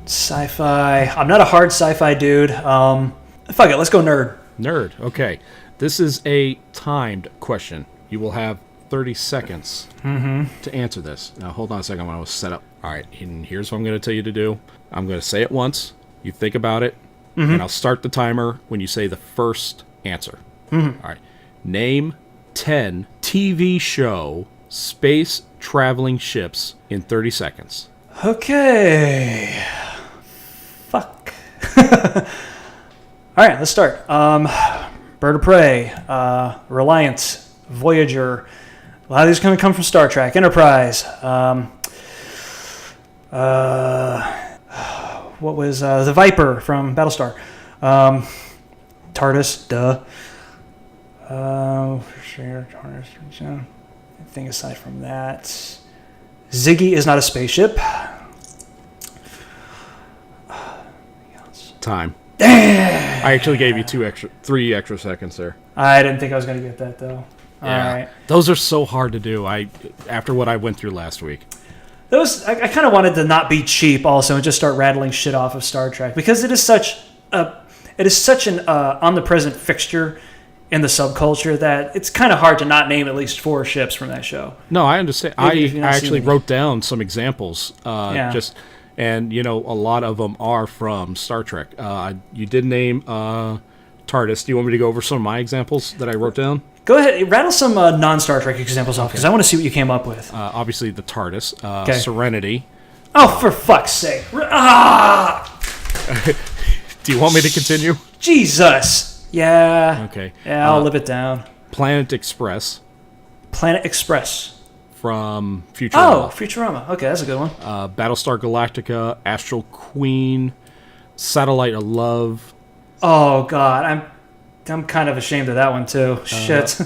Sci-fi. I'm not a hard sci-fi dude. Fuck it. Let's go nerd. Nerd. Okay. This is a timed question. You will have 30 seconds to answer this. Now, hold on a second. I want to set up. All right. And here's what I'm going to tell you to do. I'm going to say it once. You think about it. And I'll start the timer when you say the first answer. All right. Name 10 TV show space traveling ships in 30 seconds. Okay. Fuck. All right, let's start. Bird of Prey, Reliance, Voyager. A lot of these are going to come from Star Trek. Enterprise. What was the Viper from Battlestar? TARDIS, duh. I think aside from that, Ziggy is not a spaceship. Time. I actually gave you 3 extra seconds there. I didn't think I was going to get that, though. Yeah. All right. Those are so hard to do. After what I went through last week. I kind of wanted to not be cheap also and just start rattling shit off of Star Trek, because it is such an omnipresent fixture in the subculture that it's kind of hard to not name at least 4 ships from that show. No, I understand. I actually them. wrote down some examples. And a lot of them are from Star Trek. You did name TARDIS. Do you want me to go over some of my examples that I wrote down? Go ahead, rattle some non-Star Trek examples off, because I want to see what you came up with. Obviously, the TARDIS, Serenity. Oh, for fuck's sake! Do you want me to continue? Jesus. Yeah. Okay. Yeah, I'll live it down. Planet Express. Planet Express. From Futurama. Oh, Futurama. Okay, that's a good one. Battlestar Galactica, Astral Queen, Satellite of Love. Oh God, I'm kind of ashamed of that one too. Shit.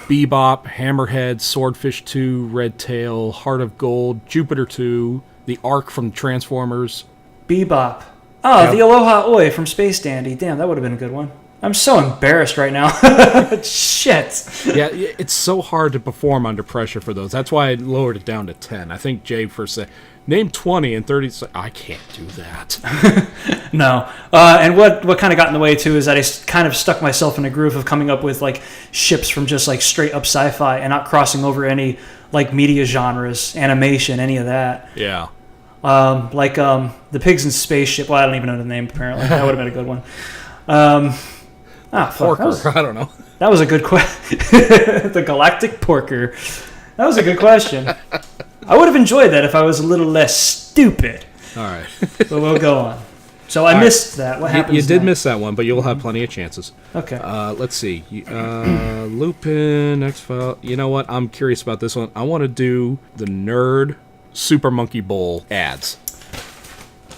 Bebop, Hammerhead, Swordfish 2, Red Tail, Heart of Gold, Jupiter 2, The Ark from Transformers. Bebop. Oh, yep. The Aloha Oi from Space Dandy. Damn, that would have been a good one. I'm so embarrassed right now. Shit. Yeah, it's so hard to perform under pressure for those. That's why I lowered it down to 10. I think Jay first said, name 20 and 30. I can't do that. No. And what kind of got in the way, too, is that I kind of stuck myself in a groove of coming up with, like, ships from just, like, straight-up sci-fi and not crossing over any, like, media genres, animation, any of that. Yeah. The Pigs in Spaceship. Well, I don't even know the name, apparently. That would have been a good one. Porker. I don't know. That was a good question. The Galactic Porker. That was a good question. I would have enjoyed that if I was a little less stupid. All right. But we'll go on. So I missed that. What happens You did next? miss that one, but you'll have plenty of chances. Okay. Let's see. Lupin, X-File. You know what? I'm curious about this one. I want to do the Nerd Super Monkey Bowl ads.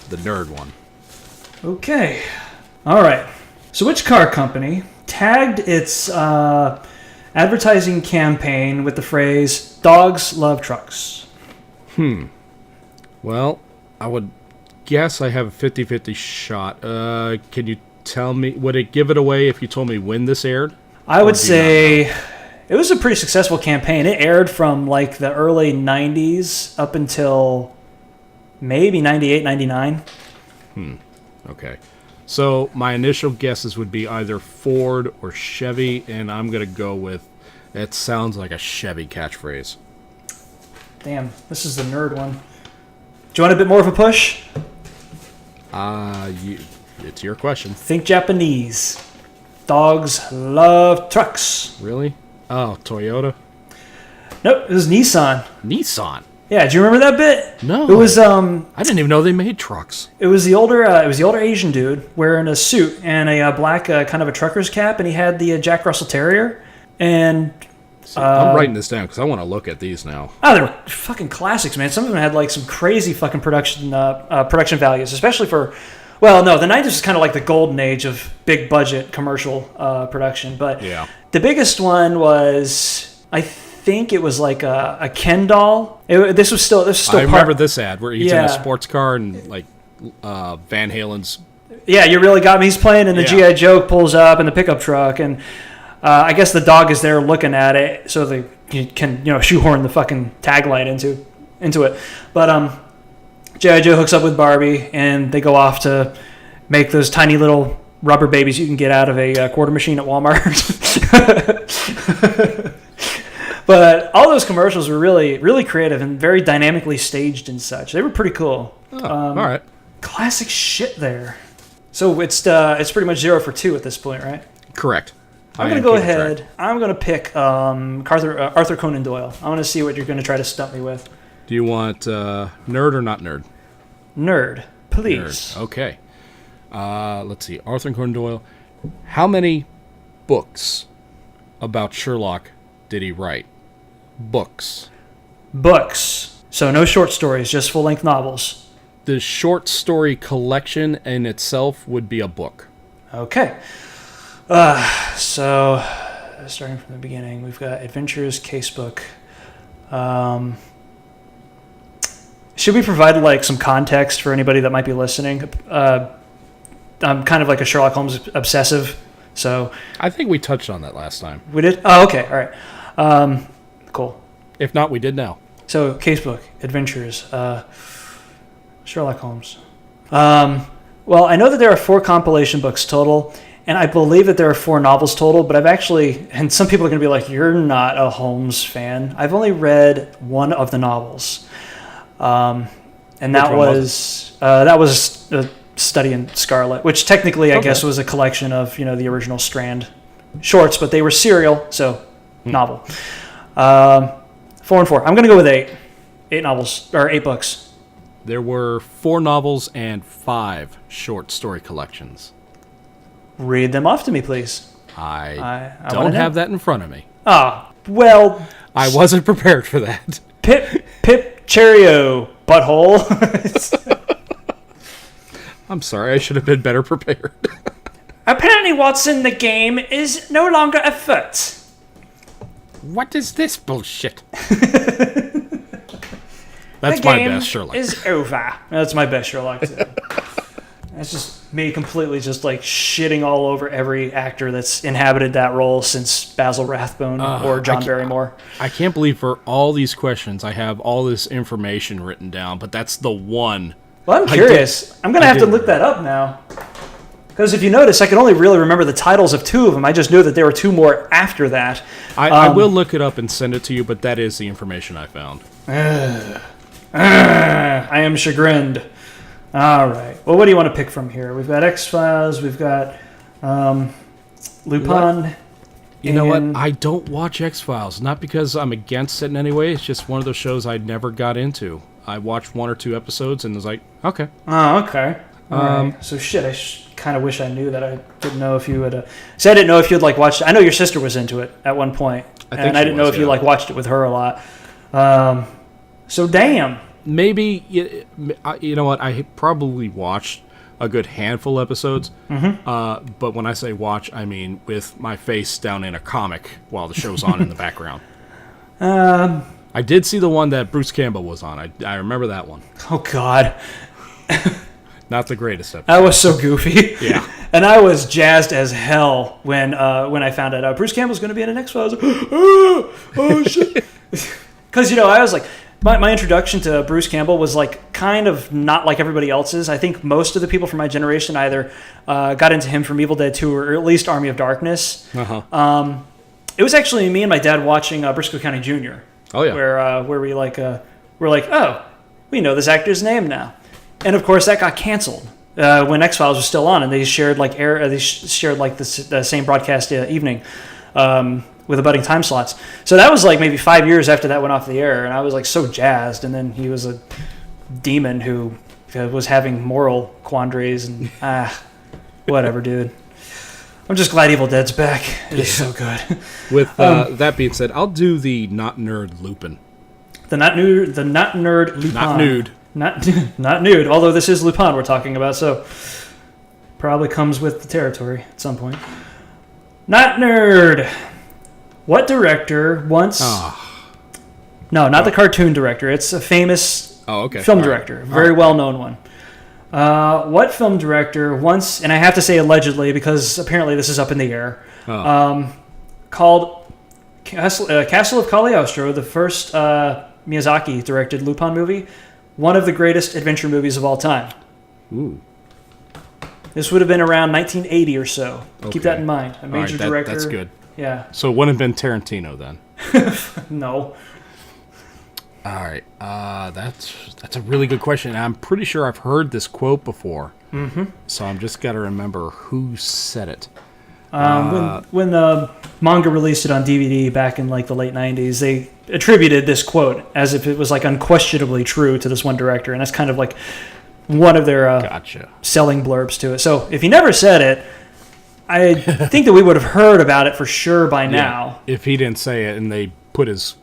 The Nerd one. Okay. All right. So which car company tagged its advertising campaign with the phrase, dogs love trucks? Well, I would guess I have a 50-50 shot. Can you tell me, would it give it away if you told me when this aired? I would say it was a pretty successful campaign. It aired from like the early 90s up until maybe 98, 99. Okay. So my initial guesses would be either Ford or Chevy, and I'm going to go with, it sounds like a Chevy catchphrase. Damn, this is the nerd one. Do you want a bit more of a push? It's your question. Think Japanese. Dogs love trucks. Really? Oh, Toyota? Nope, it was Nissan. Nissan? Yeah, do you remember that bit? No. It was I didn't even know they made trucks. It was the older Asian dude wearing a suit and a black kind of a trucker's cap, and he had the Jack Russell Terrier. And I'm writing this down because I want to look at these now. oh, they were fucking classics, man. Some of them had like some crazy fucking production values, especially for. Well, no, the 90s was kind of like the golden age of big budget commercial production. But Yeah. the biggest one was, I think it was like a Ken doll. This was still I remember this ad where he's in a sports car and like Van Halen's. Yeah, you really got me. He's playing and the Yeah. G.I. Joe pulls up in the pickup truck, and I guess the dog is there looking at it so they can shoehorn the fucking tagline into it. But G.I. Joe hooks up with Barbie, and they go off to make those tiny little rubber babies you can get out of a quarter machine at Walmart. But all those commercials were really, really creative and very dynamically staged and such. They were pretty cool. Oh, all right. Classic shit there. So it's pretty much 0 for 2 at this point, right? Correct. I'm going to go ahead. I'm going to pick Arthur Conan Doyle. I want to see what you're going to try to stump me with. Do you want nerd or not nerd? Nerd, please. Nerd. Okay. Let's see. Arthur Conan Doyle. How many books about Sherlock did he write? Books. So no short stories, just full-length novels. The short story collection in itself would be a book. Okay. So starting from the beginning, we've got Adventures Casebook. Should we provide like some context for anybody that might be listening? I'm kind of like a Sherlock Holmes obsessive, so I think we touched on that last time. we did. Oh, okay, all right, cool. If not, we did now. So Casebook, Adventures, Sherlock Holmes. Well, I know that there are 4 compilation books total, and I believe that there are 4 novels total, but I've actually, and some people are going to be like, you're not a Holmes fan. I've only read one of the novels. And that was a Study in Scarlet, which technically I guess was a collection of, the original Strand shorts, but they were serial, so novel. 4 and 4. I'm going to go with 8. 8 novels, or 8 books. There were 4 novels and 5 short story collections. Read them off to me, please. I I don't have that in front of me. Ah, well. I wasn't prepared for that. Pip Cheerio, butthole. I'm sorry, I should have been better prepared. Apparently what's in the game is no longer afoot. What is this bullshit? That's my best Sherlock. Is over. That's my best Sherlock too. That's just me completely just like shitting all over every actor that's inhabited that role since Basil Rathbone or John Barrymore. I can't believe for all these questions I have all this information written down, but that's the one. Well, I'm curious. I'm going to have to look that up now. Because if you notice, I can only really remember the titles of 2 of them. I just knew that there were 2 more after that. I will look it up and send it to you, but that is the information I found. I am chagrined. All right. Well, what do you want to pick from here? We've got X-Files. We've got Lupin. You know what? I don't watch X-Files. Not because I'm against it in any way. It's just one of those shows I never got into. I watched 1 or 2 episodes and was like, okay. Oh, okay. All right. So shit, I kind of wish I knew that. I didn't know if you would. So I didn't know if you'd like watched. I know your sister was into it at one point, and I didn't know if you like watched it with her a lot. So damn. Maybe you know what? I probably watched a good handful of episodes. Mm-hmm. But when I say watch, I mean with my face down in a comic while the show's on in the background. I did see the one that Bruce Campbell was on. I remember that one. Oh God. Not the greatest episode. That was so goofy. Yeah. And I was jazzed as hell when I found out Bruce Campbell's going to be in an X-Files. I was like, oh shit. Because, I was like, my introduction to Bruce Campbell was like kind of not like everybody else's. I think most of the people from my generation either got into him from Evil Dead 2 or at least Army of Darkness. Uh-huh. It was actually me and my dad watching Briscoe County Jr. Oh, yeah. Where we we're like, oh, we know this actor's name now. And of course, that got canceled when X-Files was still on, and they shared the same broadcast evening with abutting time slots. So that was like maybe 5 years after that went off the air, and I was like so jazzed. And then he was a demon who was having moral quandaries, and whatever, dude. I'm just glad Evil Dead's back. It is so good. With that being said, I'll do the not nerd Lupin. The not nerd Lupin. Not nude. Not nude, although this is Lupin we're talking about, so probably comes with the territory at some point. Not nerd. What director once... No, not the cartoon director. It's a famous film director. Very well-known one. What film director once, and I have to say allegedly because apparently this is up in the air, called Castle of Cagliostro, the first Miyazaki-directed Lupin movie, one of the greatest adventure movies of all time. Ooh. This would have been around 1980 or so. Okay. Keep that in mind. A major director. That's good. Yeah. So it wouldn't have been Tarantino then? No. All right. That's a really good question. I'm pretty sure I've heard this quote before. Mm-hmm. So I'm just got to remember who said it. When the manga released it on DVD back in like the late 90s, they attributed this quote as if it was like unquestionably true to this one director, and that's kind of like one of their selling blurbs to it. So if he never said it, I think that we would have heard about it for sure by now. If he didn't say it and they put his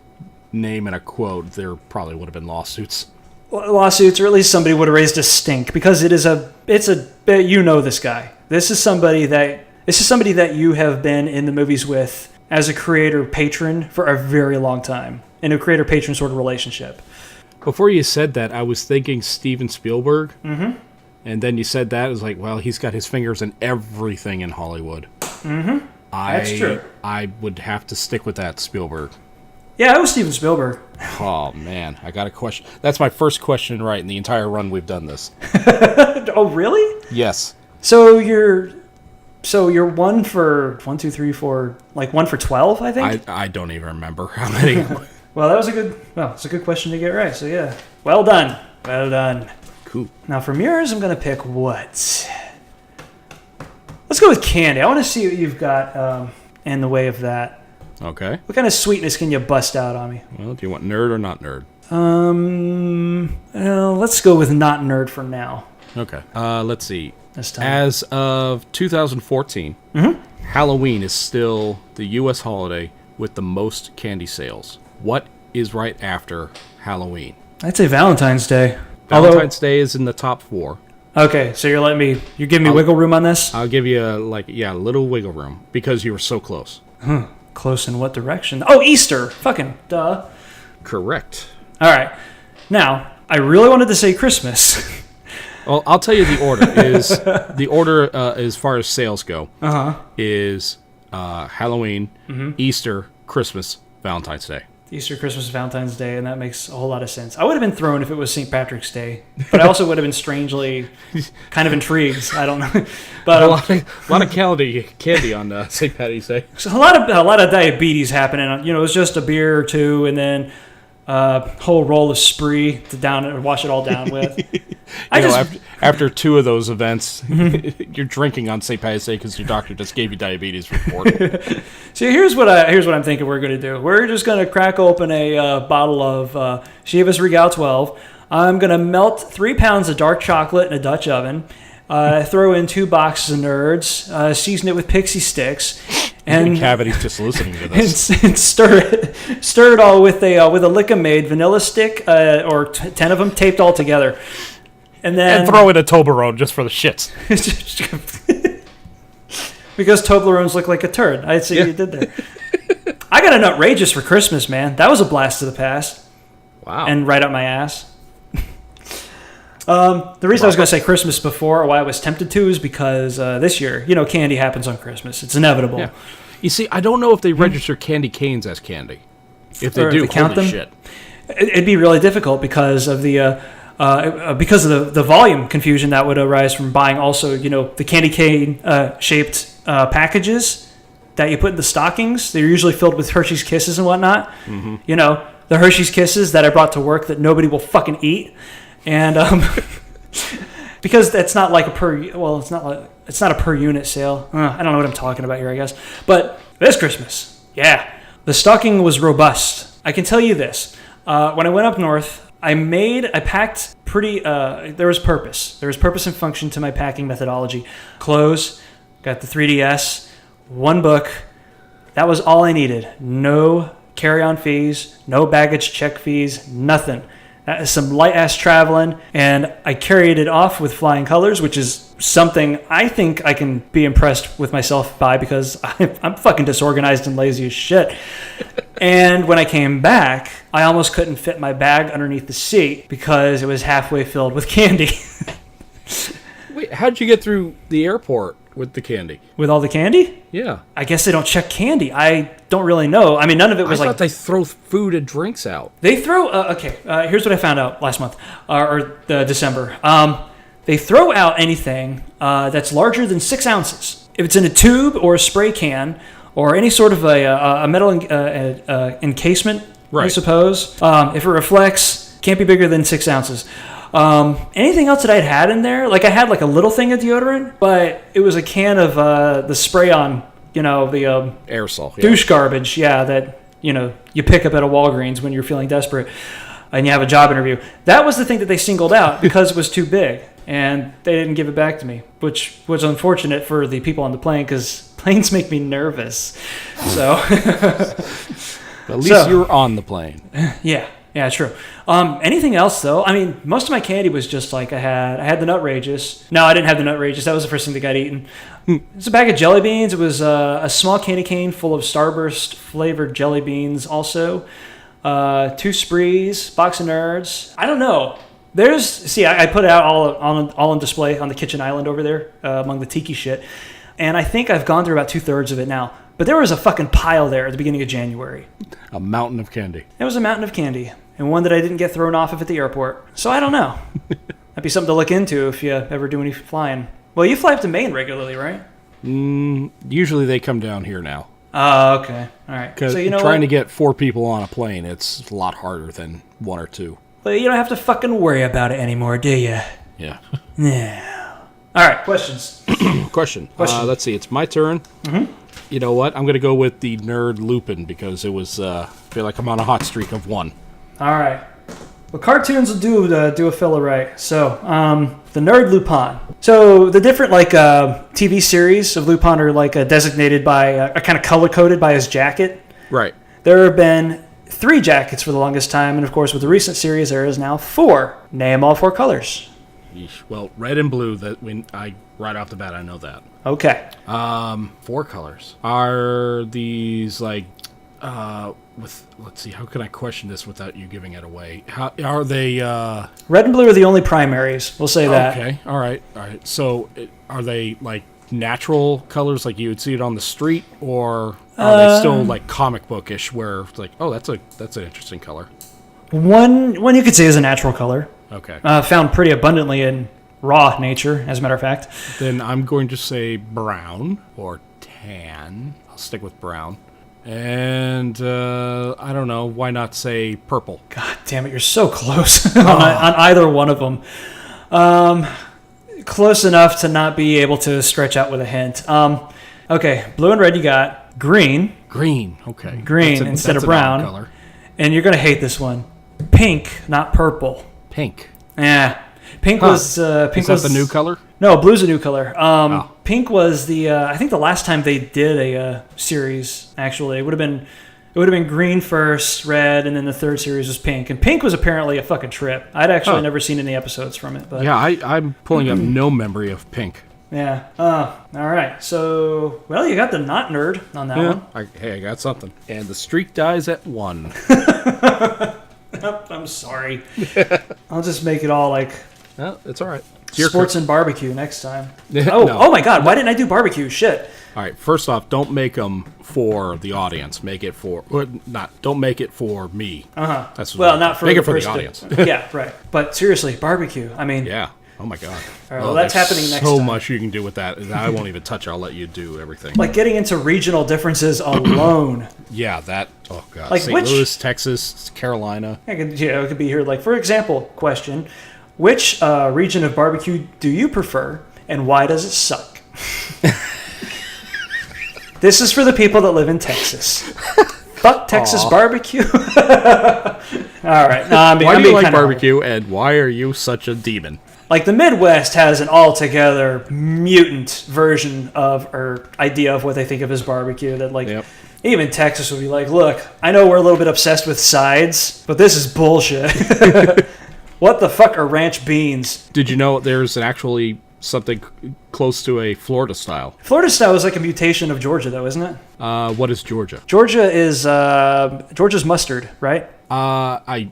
name in a quote, there probably would have been lawsuits. Lawsuits, or at least somebody would have raised a stink, because it's this guy. This is somebody that you have been in the movies with as a creator-patron for a very long time, in a creator-patron sort of relationship. Before you said that, I was thinking Steven Spielberg, mm-hmm. and then you said that, it was like, well, he's got his fingers in everything in Hollywood. Mm-hmm. That's true. I would have to stick with that, Spielberg. Yeah, it was Steven Spielberg. Oh, man, I got a question. That's my first question right in the entire run we've done this. Oh, really? Yes. So you're 1 for 1, 2, 3, 4, like 1 for 12, I think? I don't even remember how many. Well, it's a good question to get right. So yeah, well done. Cool. Now from yours, I'm gonna pick what? Let's go with candy. I want to see what you've got in the way of that. Okay. What kind of sweetness can you bust out on me? Well, do you want nerd or not nerd? Let's go with not nerd for now. Okay. Let's see. This time. As of 2014, mm-hmm. Halloween is still the U.S. holiday with the most candy sales. What is right after Halloween? I'd say Valentine's Day. Valentine's Day is in the top 4. Okay, so you're giving me wiggle room on this? I'll give you a little wiggle room because you were so close. Close in what direction? Oh, Easter. Fucking duh. Correct. All right. Now, I really wanted to say Christmas. Well, I'll tell you the order as far as sales go is Halloween, Easter, Christmas, Valentine's Day. Easter, Christmas, Valentine's Day, and that makes a whole lot of sense. I would have been thrown if it was St. Patrick's Day, but I also would have been strangely kind of intrigued. I don't know, but a lot of candy on St. Patty's Day. So a lot of diabetes happening. You know, it was just a beer or two, and then a whole roll of Spree to wash it all down with. After two of those events, you're drinking on St. Patty's Day because your doctor just gave you diabetes report. See, here's what I'm thinking we're going to do. We're just going to crack open a bottle of Chivas Regal 12. I'm going to melt 3 pounds of dark chocolate in a Dutch oven. Throw in 2 boxes of Nerds. Season it with pixie sticks. And Cavity's just listening to this. And stir it all with a Lick-O-Made vanilla stick, or 10 of them taped all together. And throw in a Toblerone just for the shits. Because Toblerones look like a turd. I see what you did there. I got an outrageous for Christmas, man. That was a blast to the past. Wow. And right up my ass. The reason I was going to say Christmas before, or why I was tempted to, is because this year, candy happens on Christmas. It's inevitable. Yeah. You see, I don't know if they register candy canes as candy. If they do, count them, shit. It'd be really difficult because of the volume confusion that would arise from buying also, the candy cane shaped packages that you put in the stockings. They're usually filled with Hershey's Kisses and whatnot. Mm-hmm. The Hershey's Kisses that I brought to work that nobody will fucking eat. And because it's not like it's not a per unit sale. I don't know what I'm talking about here, I guess. But this Christmas, yeah, the stocking was robust. I can tell you this: when I went up north, I packed pretty. There was purpose. There was purpose and function to my packing methodology. Clothes, got the 3DS, 1 book. That was all I needed. No carry-on fees, no baggage check fees, nothing. Some light-ass traveling, and I carried it off with flying colors, which is something I think I can be impressed with myself by because I'm fucking disorganized and lazy as shit. And when I came back, I almost couldn't fit my bag underneath the seat because it was halfway filled with candy. Wait, how'd you get through the airport with the candy? With all the candy? Yeah. I guess they don't check candy. I don't really know. I mean, none of it was I thought they throw food and drinks out. They throw... here's what I found out last month, or December. They throw out anything that's larger than 6 ounces. If it's in a tube or a spray can or any sort of a metal encasement, right. I suppose. If it reflects, can't be bigger than 6 ounces. Anything else that I'd had in there, like I had like a little thing of deodorant, but it was a can of the spray on, the aerosol douche garbage, that you pick up at a Walgreens when you're feeling desperate and you have a job interview. That was the thing that they singled out because it was too big, and they didn't give it back to me, which was unfortunate for the people on the plane because planes make me nervous. So at least you were on the plane. Yeah, true. Anything else though? I mean, most of my candy was just like I had the Nutrageous. No, I didn't have the Nutrageous. That was the first thing that got eaten. It's a bag of jelly beans. It was a small candy cane full of Starburst flavored jelly beans. Also, 2 Sprees, box of Nerds. I don't know. I put it out all on display on the kitchen island over there among the tiki shit, and I think I've gone through about 2/3 of it now. But there was a fucking pile there at the beginning of January. A mountain of candy. It was a mountain of candy. And one that I didn't get thrown off of at the airport. So I don't know. That'd be something to look into if you ever do any flying. Well, you fly up to Maine regularly, right? Usually they come down here now. Oh, okay. All right. Because trying to get 4 people on a plane, it's a lot harder than 1 or 2. Well, you don't have to fucking worry about it anymore, do you? Yeah. Yeah. All right, questions. Question. Let's see. It's my turn. Mm-hmm. You know what? I'm going to go with the Nerd Lupin because it was, I feel like I'm on a hot streak of 1. All right. Well, cartoons will do a fella right. So, the Nerd Lupin. So, the different, TV series of Lupin are, designated by, are kind of color-coded by his jacket. Right. There have been 3 jackets for the longest time, and, of course, with the recent series, there is now 4. Name all 4 colors. Yeesh. Well, red and blue, right off the bat, I know that. Okay. 4 colors. Are these, Let's see, how can I question this without you giving it away? How are they? Red and blue are the only primaries. We'll say that. Okay, all right. So, are they like natural colors, like you would see it on the street, or are they still like comic bookish, where it's like, oh, that's an interesting color? One you could say is a natural color. Okay. Found pretty abundantly in raw nature, as a matter of fact. Then I'm going to say brown or tan. I'll stick with brown. And I don't know, why not say purple? God damn it, you're so close on either one of them. Close enough to not be able to stretch out with a hint. Okay, blue and red you got. Green. Green, okay. Green instead of brown. Color. And you're going to hate this one. Pink, not purple. Pink. Yeah. Pink was... Pink Is that the new color? No, blue's a new color. Pink was the... I think the last time they did a series, actually. It would have been green first, red, and then the third series was pink. And pink was apparently a fucking trip. I'd actually never seen any episodes from it. But yeah, I'm pulling up no memory of pink. Yeah. All right. So, well, you got the not nerd on that one. I got something. And the streak dies at 1. I'm sorry. I'll just make it all like... No, it's all right. Sports and barbecue next time. No. Oh my God! Why didn't I do barbecue? Shit. All right. First off, don't make them for the audience. Make it for Don't make it for me. That's not for make the it for the person audience. Yeah, right. But seriously, barbecue. I mean, Yeah. Oh my God. All right, well, that's there's happening next so time. much you can do with that. I won't even touch it. I'll let you do everything. like getting into regional differences alone. Yeah, that. Oh God. Like St. which- Louis, Texas, Carolina. It could be here. Like, for example, question: which region of barbecue do you prefer, and why does it suck? This is for the people that live in Texas. Fuck Texas barbecue. All right. No, Why I'm do you being like kinda barbecue, and why are you such a demon? Like, the Midwest has an altogether mutant version of, or idea of what they think of as barbecue. That, like, even Texas would be like, look, I know we're a little bit obsessed with sides, but this is bullshit. What the fuck are ranch beans? Did you know there's actually something close to a Florida style? Florida style is like a mutation of Georgia, though, isn't it? What is Georgia? Georgia is Georgia's mustard, right? I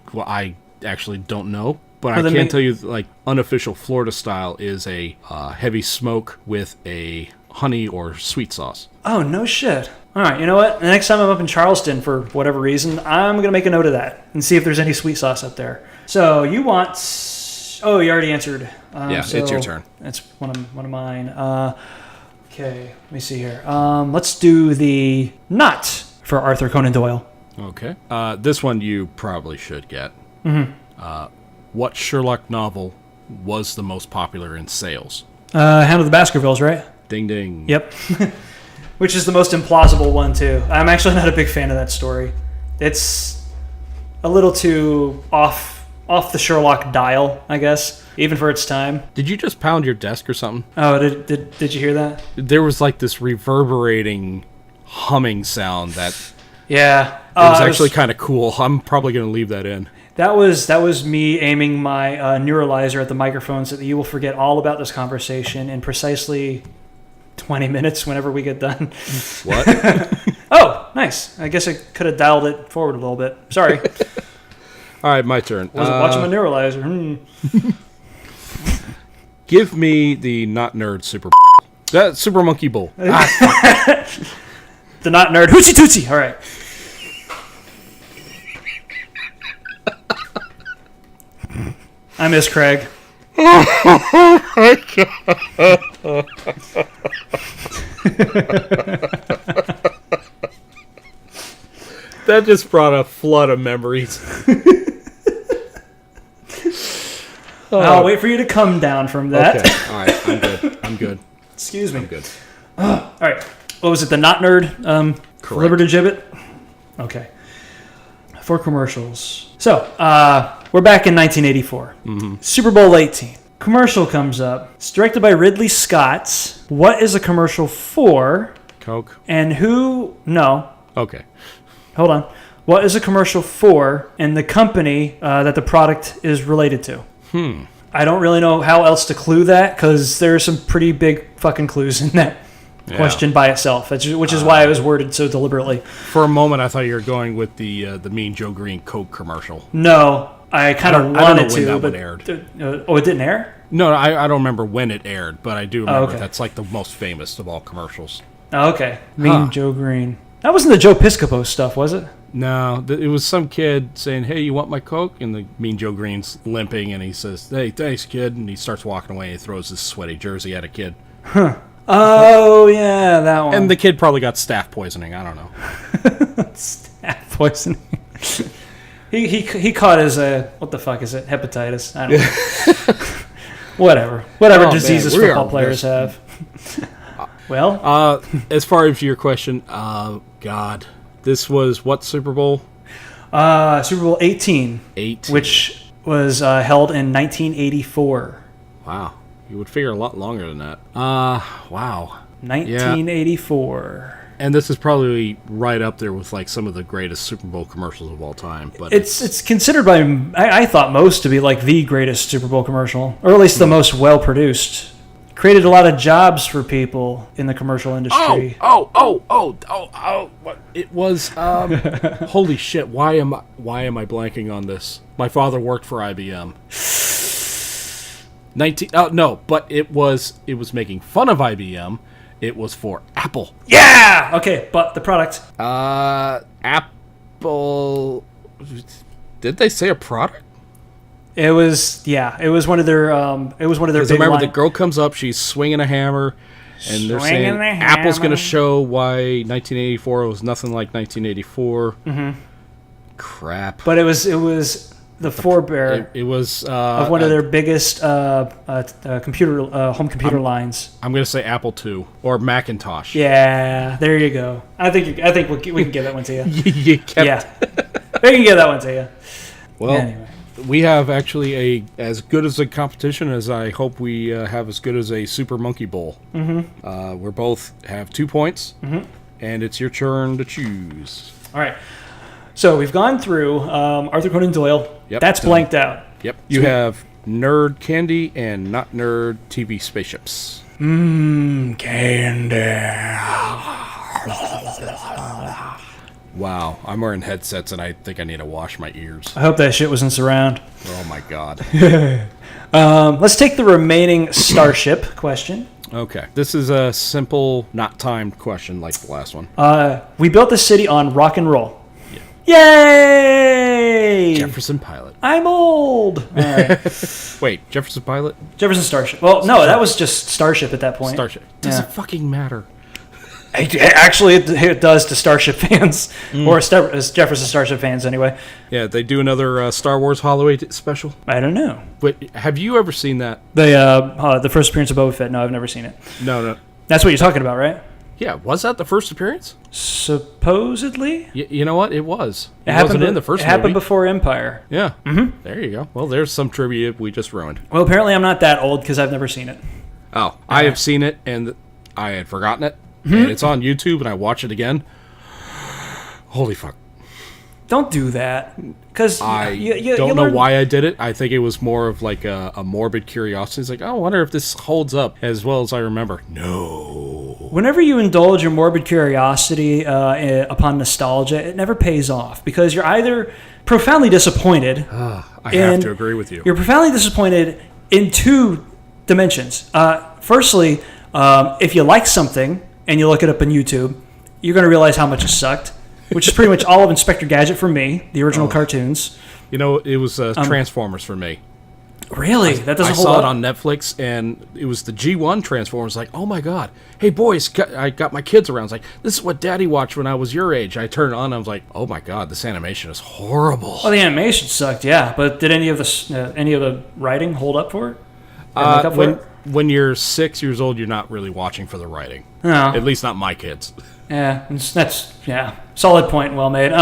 actually don't know, but Well, I can tell you, like, unofficial Florida style is a heavy smoke with a honey or sweet sauce. Oh, no shit. All right, you know what? The next time I'm up in Charleston, for whatever reason, I'm going to make a note of that and see if there's any sweet sauce up there. So you want... Oh, you already answered. It's your turn. That's one of mine. Okay, let me see here. Let's do the not for Arthur Conan Doyle. Okay. This one you probably should get. Mm-hmm. What Sherlock novel was the most popular in sales? Hound of the Baskervilles, right? Ding ding. Yep. Which is the most implausible one, too. I'm actually not a big fan of that story. It's a little too off the Sherlock dial, I guess, even for its time. Did you just pound your desk or something? Oh, did you hear that? There was like this reverberating humming sound that Yeah. it was actually kind of cool. I'm probably going to leave that in. That was me aiming my neuralizer at the microphone so that you will forget all about this conversation in precisely 20 minutes whenever we get done. What? Oh, nice. I guess I could have dialed it forward a little bit. Sorry. All right, my turn. Wasn't watching my neuralizer. Give me the not nerd super monkey bull. The not nerd hoochie tootsie. All right. I miss Craig. That just brought a flood of memories. I'll wait for you to come down from that. Okay. All right. I'm good. Excuse me. I'm good. All right. What was it? The not nerd? Correct. Liberty Gibbet? Okay. For commercials. So, we're back in 1984. Mm-hmm. Super Bowl 18. Commercial comes up. It's directed by Ridley Scott. What is a commercial for? Coke. And who... No. Okay. Hold on. What is a commercial for and the company that the product is related to? I don't really know how else to clue that because there are some pretty big fucking clues in that. question by itself, which is why it was worded so deliberately. For a moment, I thought you were going with the Mean Joe Green Coke commercial. No, I kind of wanted to, that but one aired. It didn't air? No, I don't remember when it aired, but I do remember okay. that's like the most famous of all commercials. Oh, okay. Mean Joe Green. That wasn't the Joe Piscopo stuff, was it? No, it was some kid saying, "Hey, you want my Coke?" And the Mean Joe Green's limping, and he says, "Hey, thanks, kid." And he starts walking away, and he throws his sweaty jersey at a kid. Huh. Oh, yeah, that one. And the kid probably got staph poisoning. I don't know. Staph poisoning. he caught his, what the fuck is it? Hepatitis. I don't know. Whatever diseases football players have. Well? As far as your question, God, this was what Super Bowl? Super Bowl 18. Which was held in 1984. Wow. You would figure a lot longer than that. Wow. 1984. Yeah. And this is probably right up there with like some of the greatest Super Bowl commercials of all time. But it's considered by I thought most to be like the greatest Super Bowl commercial, or at least the most well produced. Created a lot of jobs for people in the commercial industry. What it was? Holy shit! Why am I blanking on this? My father worked for IBM. But it was making fun of IBM. It was for Apple. Yeah. Okay, but the product. Apple. Did they say a product? It was one of their big I remember the girl comes up, she's swinging a hammer, and they're saying Apple's going to show why 1984 was nothing like 1984. Mm-hmm. Crap. But it was the forebear. It was of one of their biggest computer home computer lines. I'm going to say Apple II or Macintosh. Yeah, there you go. I think we can give that one to you. We can give that one to you. Well. Anyway. We have actually as good as a competition as I hope we have as good as a Super Monkey Bowl. Mm-hmm. We both have 2 points, and it's your turn to choose. All right. So we've gone through Arthur Conan Doyle. Yep. That's blanked out. Yep. You have Nerd Candy and Not Nerd TV Spaceships. Candy. Wow, I'm wearing headsets and I think I need to wash my ears. I hope that shit was in surround. Oh my god. Let's take the remaining Starship question. Okay. This is a simple, not timed question like the last one. We built the city on rock and roll. Yeah. Yay! Jefferson Pilot. I'm old. All right. Wait, Jefferson Pilot? Jefferson Starship. Well, no, that was just Starship at that point. Starship. Does it fucking matter? Actually, it does to Starship fans, or Jefferson Starship fans, anyway. Yeah, they do another Star Wars Halloween special. I don't know. But have you ever seen that? The first appearance of Boba Fett. No, I've never seen it. No. That's what you're talking about, right? Yeah, was that the first appearance? Supposedly. You know what? It was. It happened wasn't in the first movie. It happened before Empire. Yeah. Mm-hmm. There you go. Well, there's some trivia we just ruined. Well, apparently I'm not that old because I've never seen it. Oh, I have seen it, and I had forgotten it. And it's on YouTube, and I watch it again. Holy fuck. Don't do that. Because I don't know why I did it. I think it was more of like a morbid curiosity. It's like, oh, I wonder if this holds up as well as I remember. No. Whenever you indulge your morbid curiosity upon nostalgia, it never pays off. Because you're either profoundly disappointed. I have to agree with you. You're profoundly disappointed in 2 dimensions. Firstly, if you like something and you look it up on YouTube, you're going to realize how much it sucked, which is pretty much all of Inspector Gadget for me, the original cartoons. You know, it was Transformers for me. Really? That doesn't hold up? I saw up? it on Netflix, and it was the G1 Transformers. Like, oh my god. Hey, boys, I got my kids around. It's like, this is what Daddy watched when I was your age. I turned it on, and I was like, oh my god, this animation is horrible. Well, the animation sucked, yeah. But did any of the writing hold up for it? When you're 6 years old, you're not really watching for the writing. No. At least not my kids. Yeah, that's solid point, well made.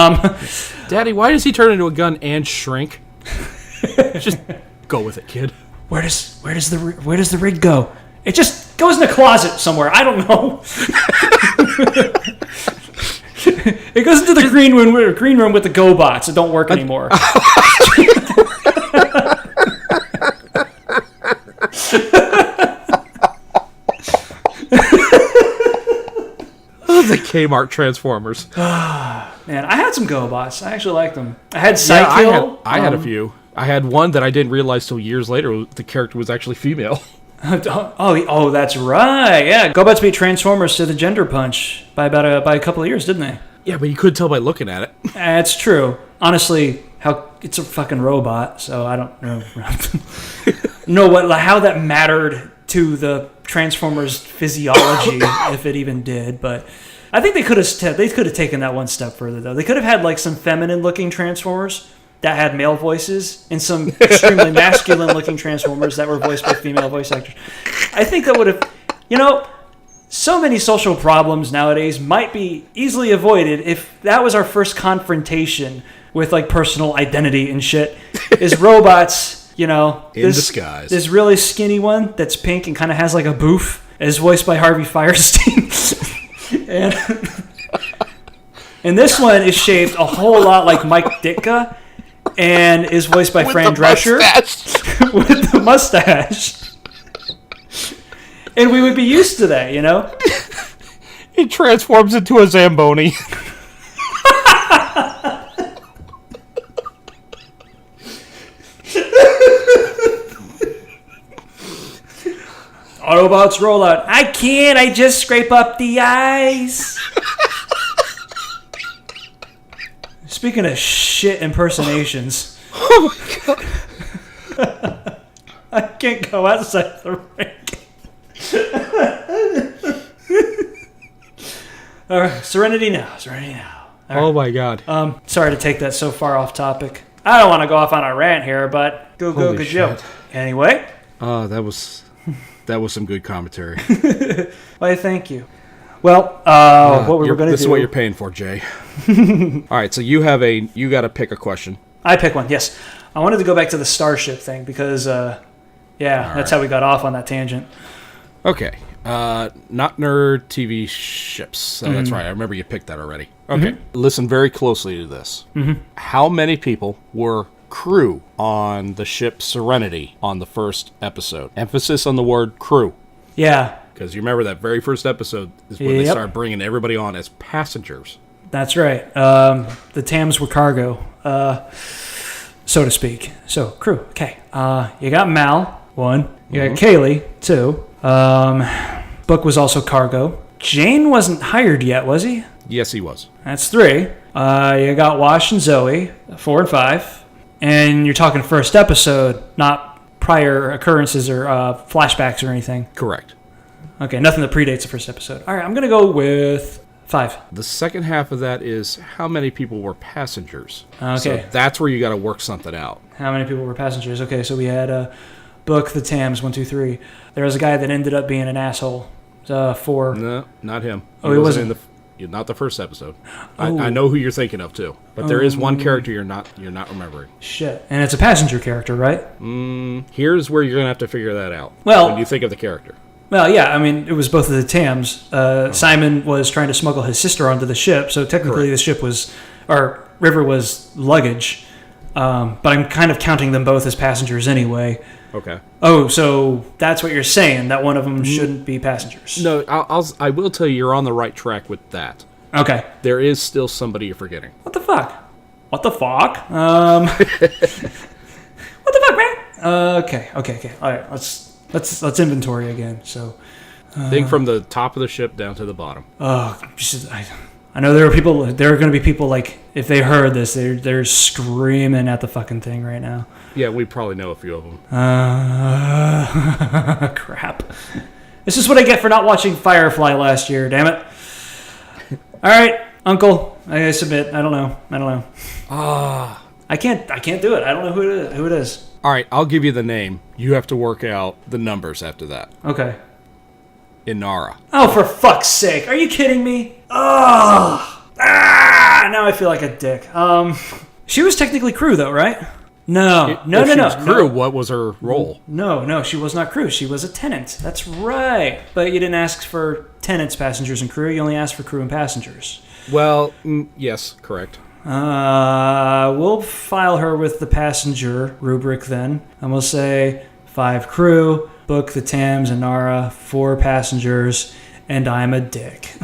Daddy, why does he turn into a gun and shrink? Just go with it, kid. Where does the rig go? It just goes in a closet somewhere. I don't know. It goes into the green room with the GoBots that don't work anymore. The Kmart Transformers. Man, I had some GoBots. I actually liked them. I had Psykill. I had a few. I had one that I didn't realize till years later the character was actually female. Oh, that's right. Yeah, GoBots beat Transformers to the gender punch by a couple of years, didn't they? Yeah, but you could tell by looking at it. That's true. Honestly, it's a fucking robot, so I don't know how that mattered to the Transformers physiology, if it even did. But I think they could have taken that one step further, though. They could have had like some feminine-looking Transformers that had male voices and some extremely masculine-looking Transformers that were voiced by female voice actors. I think that would have, so many social problems nowadays might be easily avoided if that was our first confrontation with like personal identity and shit. Is robots, in disguise. This really skinny one that's pink and kind of has like a boof is voiced by Harvey Fierstein. and this one is shaped a whole lot like Mike Ditka and is voiced by Fran Drescher with the mustache. And we would be used to that, It transforms into a Zamboni. Autobots roll out. I can't. I just scrape up the ice. Speaking of shit impersonations. Oh my god. I can't go outside the rink. All right, Serenity now. All right. Oh my god. Sorry to take that so far off topic. I don't want to go off on a rant here, but go joke. Anyway. Oh, that was some good commentary. Why, thank you. Well, what we were going to do. This is what you're paying for, Jay. All right, so you got to pick a question. I pick one. Yes, I wanted to go back to the Starship thing because, that's how we got off on that tangent. Okay. Not nerd TV ships. So That's right. I remember you picked that already. Okay. Listen very closely to this. How many people were crew on the ship Serenity on the first episode? Emphasis on the word crew. Yeah. Because you remember that very first episode is when they started bringing everybody on as passengers. That's right. The TAMs were cargo, so to speak. So, crew. Okay. You got Mal, 1. You got Kaylee, 2. Book was also cargo. Jane wasn't hired yet, was he? Yes, he was. That's 3. You got Wash and Zoe, 4 and 5. And you're talking first episode, not prior occurrences or flashbacks or anything. Correct. Okay, nothing that predates the first episode. All right, I'm going to go with 5. The second half of that is how many people were passengers. Okay. So that's where you got to work something out. How many people were passengers? Okay, so we had Book, the TAMs, 1, 2, 3. There was a guy that ended up being an asshole. 4. No, not him. He wasn't not the first episode. Oh. I know who you're thinking of too, but there is one character you're not remembering. Shit, and it's a passenger character, right? Here's where you're gonna have to figure that out. Well, when you think of the character. Well, yeah, I mean, it was both of the TAMs. Simon was trying to smuggle his sister onto the ship, so technically the ship was, or River was luggage, but I'm kind of counting them both as passengers anyway. Okay. Oh, so that's what you're saying, that one of them shouldn't be passengers. No, I will tell you you're on the right track with that. Okay. There is still somebody you're forgetting. What the fuck? What the fuck? What the fuck, man? Okay. All right, let's inventory again. So, think from the top of the ship down to the bottom. I know there are going to be people like, if they heard this, they're screaming at the fucking thing right now. Yeah, we probably know a few of them. Crap. This is what I get for not watching Firefly last year, damn it. All right, Uncle, I submit. I don't know. I can't do it. I don't know who it is. All right, I'll give you the name. You have to work out the numbers after that. Okay. Inara. Oh, for fuck's sake. Are you kidding me? Now I feel like a dick. She was technically crew, though, right? No. She was crew, what was her role? No, she was not crew. She was a tenant. That's right. But you didn't ask for tenants, passengers, and crew. You only asked for crew and passengers. Well, yes, correct. We'll file her with the passenger rubric then. And we'll say 5 crew, Book, the TAMs, and Nara, 4 passengers, and I'm a dick.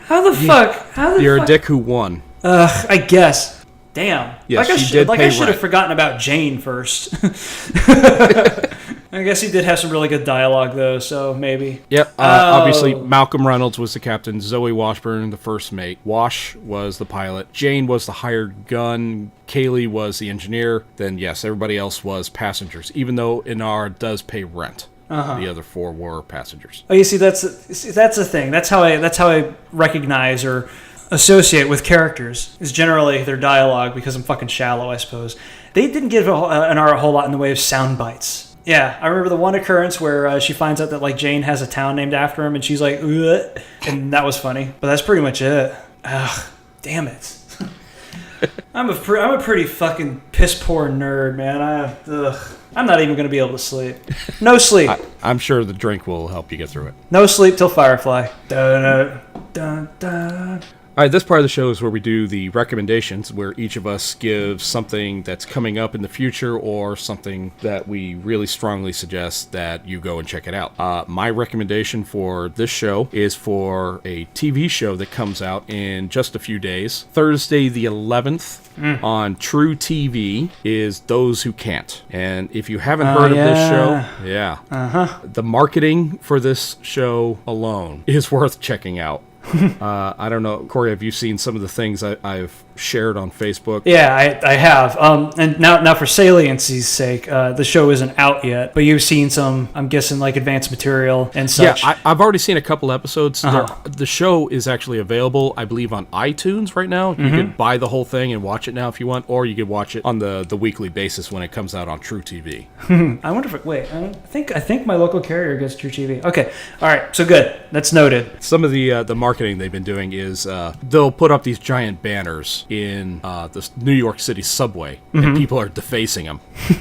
How the fuck? You're a dick who won. I guess. Damn. Yes, I should have forgotten about Jane first. I guess he did have some really good dialogue, though, so maybe. Yep. Obviously, Malcolm Reynolds was the captain. Zoe Washburn, the first mate. Wash was the pilot. Jane was the hired gun. Kaylee was the engineer. Then, yes, everybody else was passengers, even though Inara does pay rent. The other 4 were passengers. Oh, you see, that's the thing. That's how I recognize or associate with characters, is generally their dialogue, because I'm fucking shallow, I suppose. They didn't give Inara a whole lot in the way of sound bites. Yeah, I remember the one occurrence where she finds out that like Jane has a town named after him, and she's like, ugh, and that was funny. But that's pretty much it. Ugh, damn it. I'm a pretty fucking piss poor nerd, man. I'm not even gonna be able to sleep. No sleep. I'm sure the drink will help you get through it. No sleep till Firefly. Dun, dun, dun. All right, this part of the show is where we do the recommendations, where each of us gives something that's coming up in the future or something that we really strongly suggest that you go and check it out. My recommendation for this show is for a TV show that comes out in just a few days. Thursday the 11th on True TV is Those Who Can't. And if you haven't heard of this show, the marketing for this show alone is worth checking out. I don't know, Corey, have you seen some of the things I've shared on Facebook? Yeah, I have. And now for saliency's sake, the show isn't out yet, but you've seen some, I'm guessing, like advanced material and such. Yeah, I've already seen a couple episodes. The show is actually available, I believe, on iTunes right now. You could buy the whole thing and watch it now if you want, or you could watch it on the weekly basis when it comes out on True TV. I wonder if I think my local carrier gets True TV. Okay, all right, so good. That's noted. Some of the marketing they've been doing is they'll put up these giant banners in the New York City subway, and people are defacing them.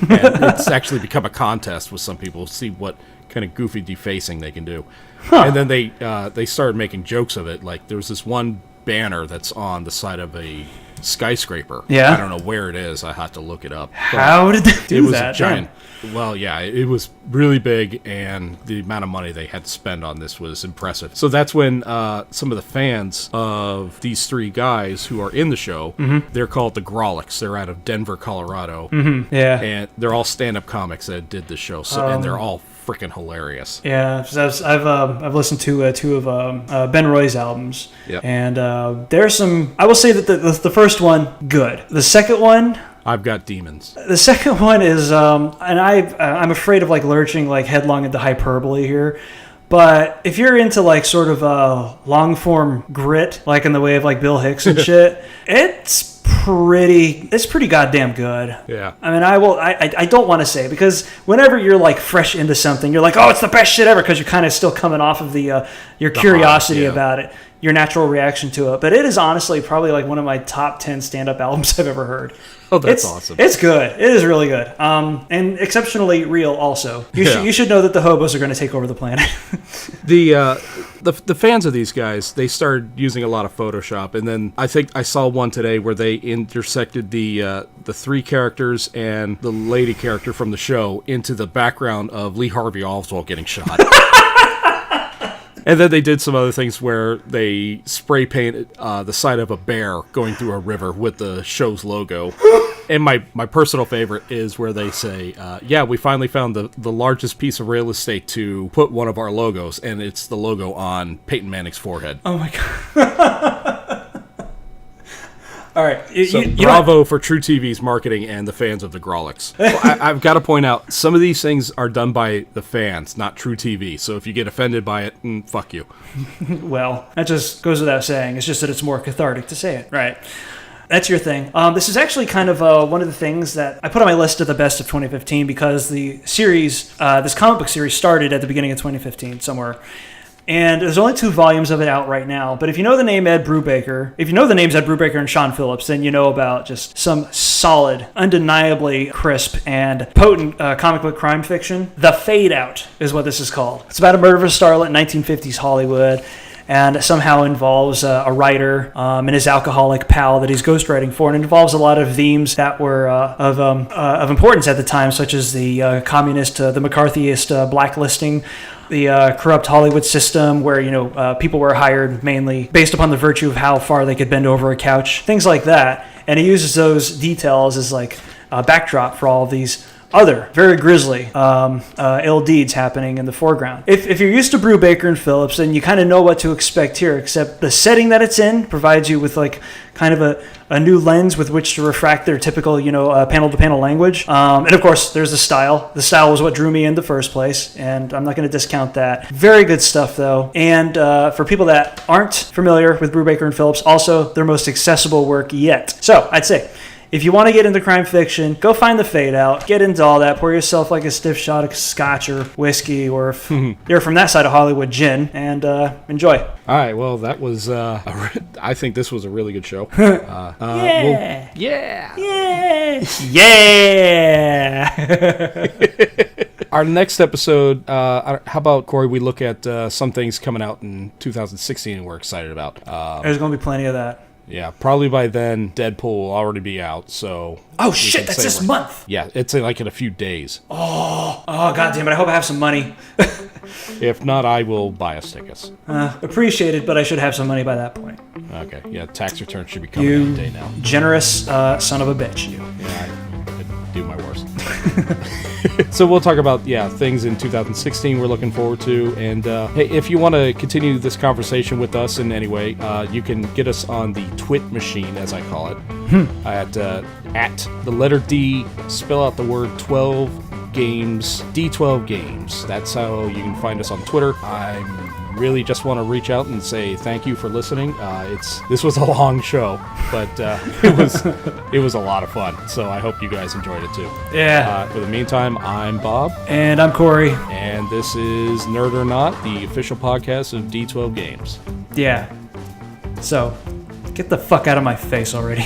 And it's actually become a contest with some people to see what kind of goofy defacing they can do. And then they started making jokes of it. Like, there was this one banner that's on the side of a skyscraper. Yeah. I don't know where it is. I had to look it up. How did they do that? It was a giant. Well, yeah, it was really big, and the amount of money they had to spend on this was impressive. So that's when some of the fans of these 3 guys who are in the show, they're called the Grolics. They're out of Denver, Colorado. Yeah. And they're all stand-up comics that did this show, and they're all freaking hilarious. Yeah, I've listened to 2 of Ben Roy's albums, and there's some. I will say that the first one, good. The second one, I've got demons. The second one is, and I'm afraid of like lurching like headlong into hyperbole here, but if you're into like sort of long form grit, like in the way of like Bill Hicks and shit, it's pretty goddamn good. Yeah. I mean, I don't want to say, because whenever you're like fresh into something, you're like, oh, it's the best shit ever, because you're kind of still coming off of your curiosity about it, your natural reaction to it. But it is honestly probably like one of my top 10 stand-up albums I've ever heard. Oh, that's awesome. It's good. It is really good. And exceptionally real also. You should know that the hobos are going to take over the planet. The fans of these guys, they started using a lot of Photoshop, and then I think I saw one today where they intersected the 3 characters and the lady character from the show into the background of Lee Harvey Oswald getting shot. And then they did some other things where they spray painted the side of a bear going through a river with the show's logo. And my personal favorite is where they say, we finally found the largest piece of real estate to put one of our logos, and it's the logo on Peyton Manning's forehead. Oh my God. All right. Bravo for True TV's marketing and the fans of the Grolics. Well, I've got to point out, some of these things are done by the fans, not True TV. So if you get offended by it, fuck you. Well, that just goes without saying. It's just that it's more cathartic to say it. Right. That's your thing. This is actually kind of one of the things that I put on my list of the best of 2015, because the series, this comic book series, started at the beginning of 2015 somewhere. And there's only 2 volumes of it out right now. But if you know the name Ed Brubaker, if you know the names Ed Brubaker and Sean Phillips, then you know about just some solid, undeniably crisp and potent comic book crime fiction. The Fade Out is what this is called. It's about a murderous starlet in 1950s Hollywood, and somehow involves a writer and his alcoholic pal that he's ghostwriting for. And it involves a lot of themes that were of importance at the time, such as the communist, the McCarthyist blacklisting the corrupt Hollywood system where, people were hired mainly based upon the virtue of how far they could bend over a couch, things like that. And he uses those details as like a backdrop for all of these other very grisly ill deeds happening in the foreground. If you're used to Brubaker and Phillips, then you kind of know what to expect here, except the setting that it's in provides you with like kind of a new lens with which to refract their typical, panel-to-panel language. And of course, there's the style. The style was what drew me in the first place, and I'm not going to discount that. Very good stuff, though. And for people that aren't familiar with Brubaker and Phillips, also their most accessible work yet. So I'd say, if you want to get into crime fiction, go find the Fade Out, get into all that, pour yourself like a stiff shot of scotch or whiskey, or if you're from that side of Hollywood, gin, and enjoy. All right, well, that was, I think this was a really good show. Yeah. Yeah. Our next episode, how about, Corey, we look at some things coming out in 2016 and we're excited about. There's going to be plenty of that. Yeah, probably by then Deadpool will already be out, so... Oh, shit, that's this month! Yeah, it's like in a few days. Oh, God damn it, I hope I have some money. If not, I will buy us tickets. Appreciate it, but I should have some money by that point. Okay, yeah, tax return should be coming any day now. Generous son of a bitch, you. Yeah, I do my worst. So we'll talk about, things in 2016 we're looking forward to. And, hey, if you want to continue this conversation with us in any way, you can get us on the Twit machine, as I call it, at the letter D, spell out the word 12 games, D12 games. That's how you can find us on Twitter. I really just want to reach out and say thank you for listening. This was a long show, but it was a lot of fun. So I hope you guys enjoyed it too. Yeah. For the meantime, I'm Bob. And I'm Corey. And this is Nerd or Not, the official podcast of D12 Games. Yeah. So, get the fuck out of my face already.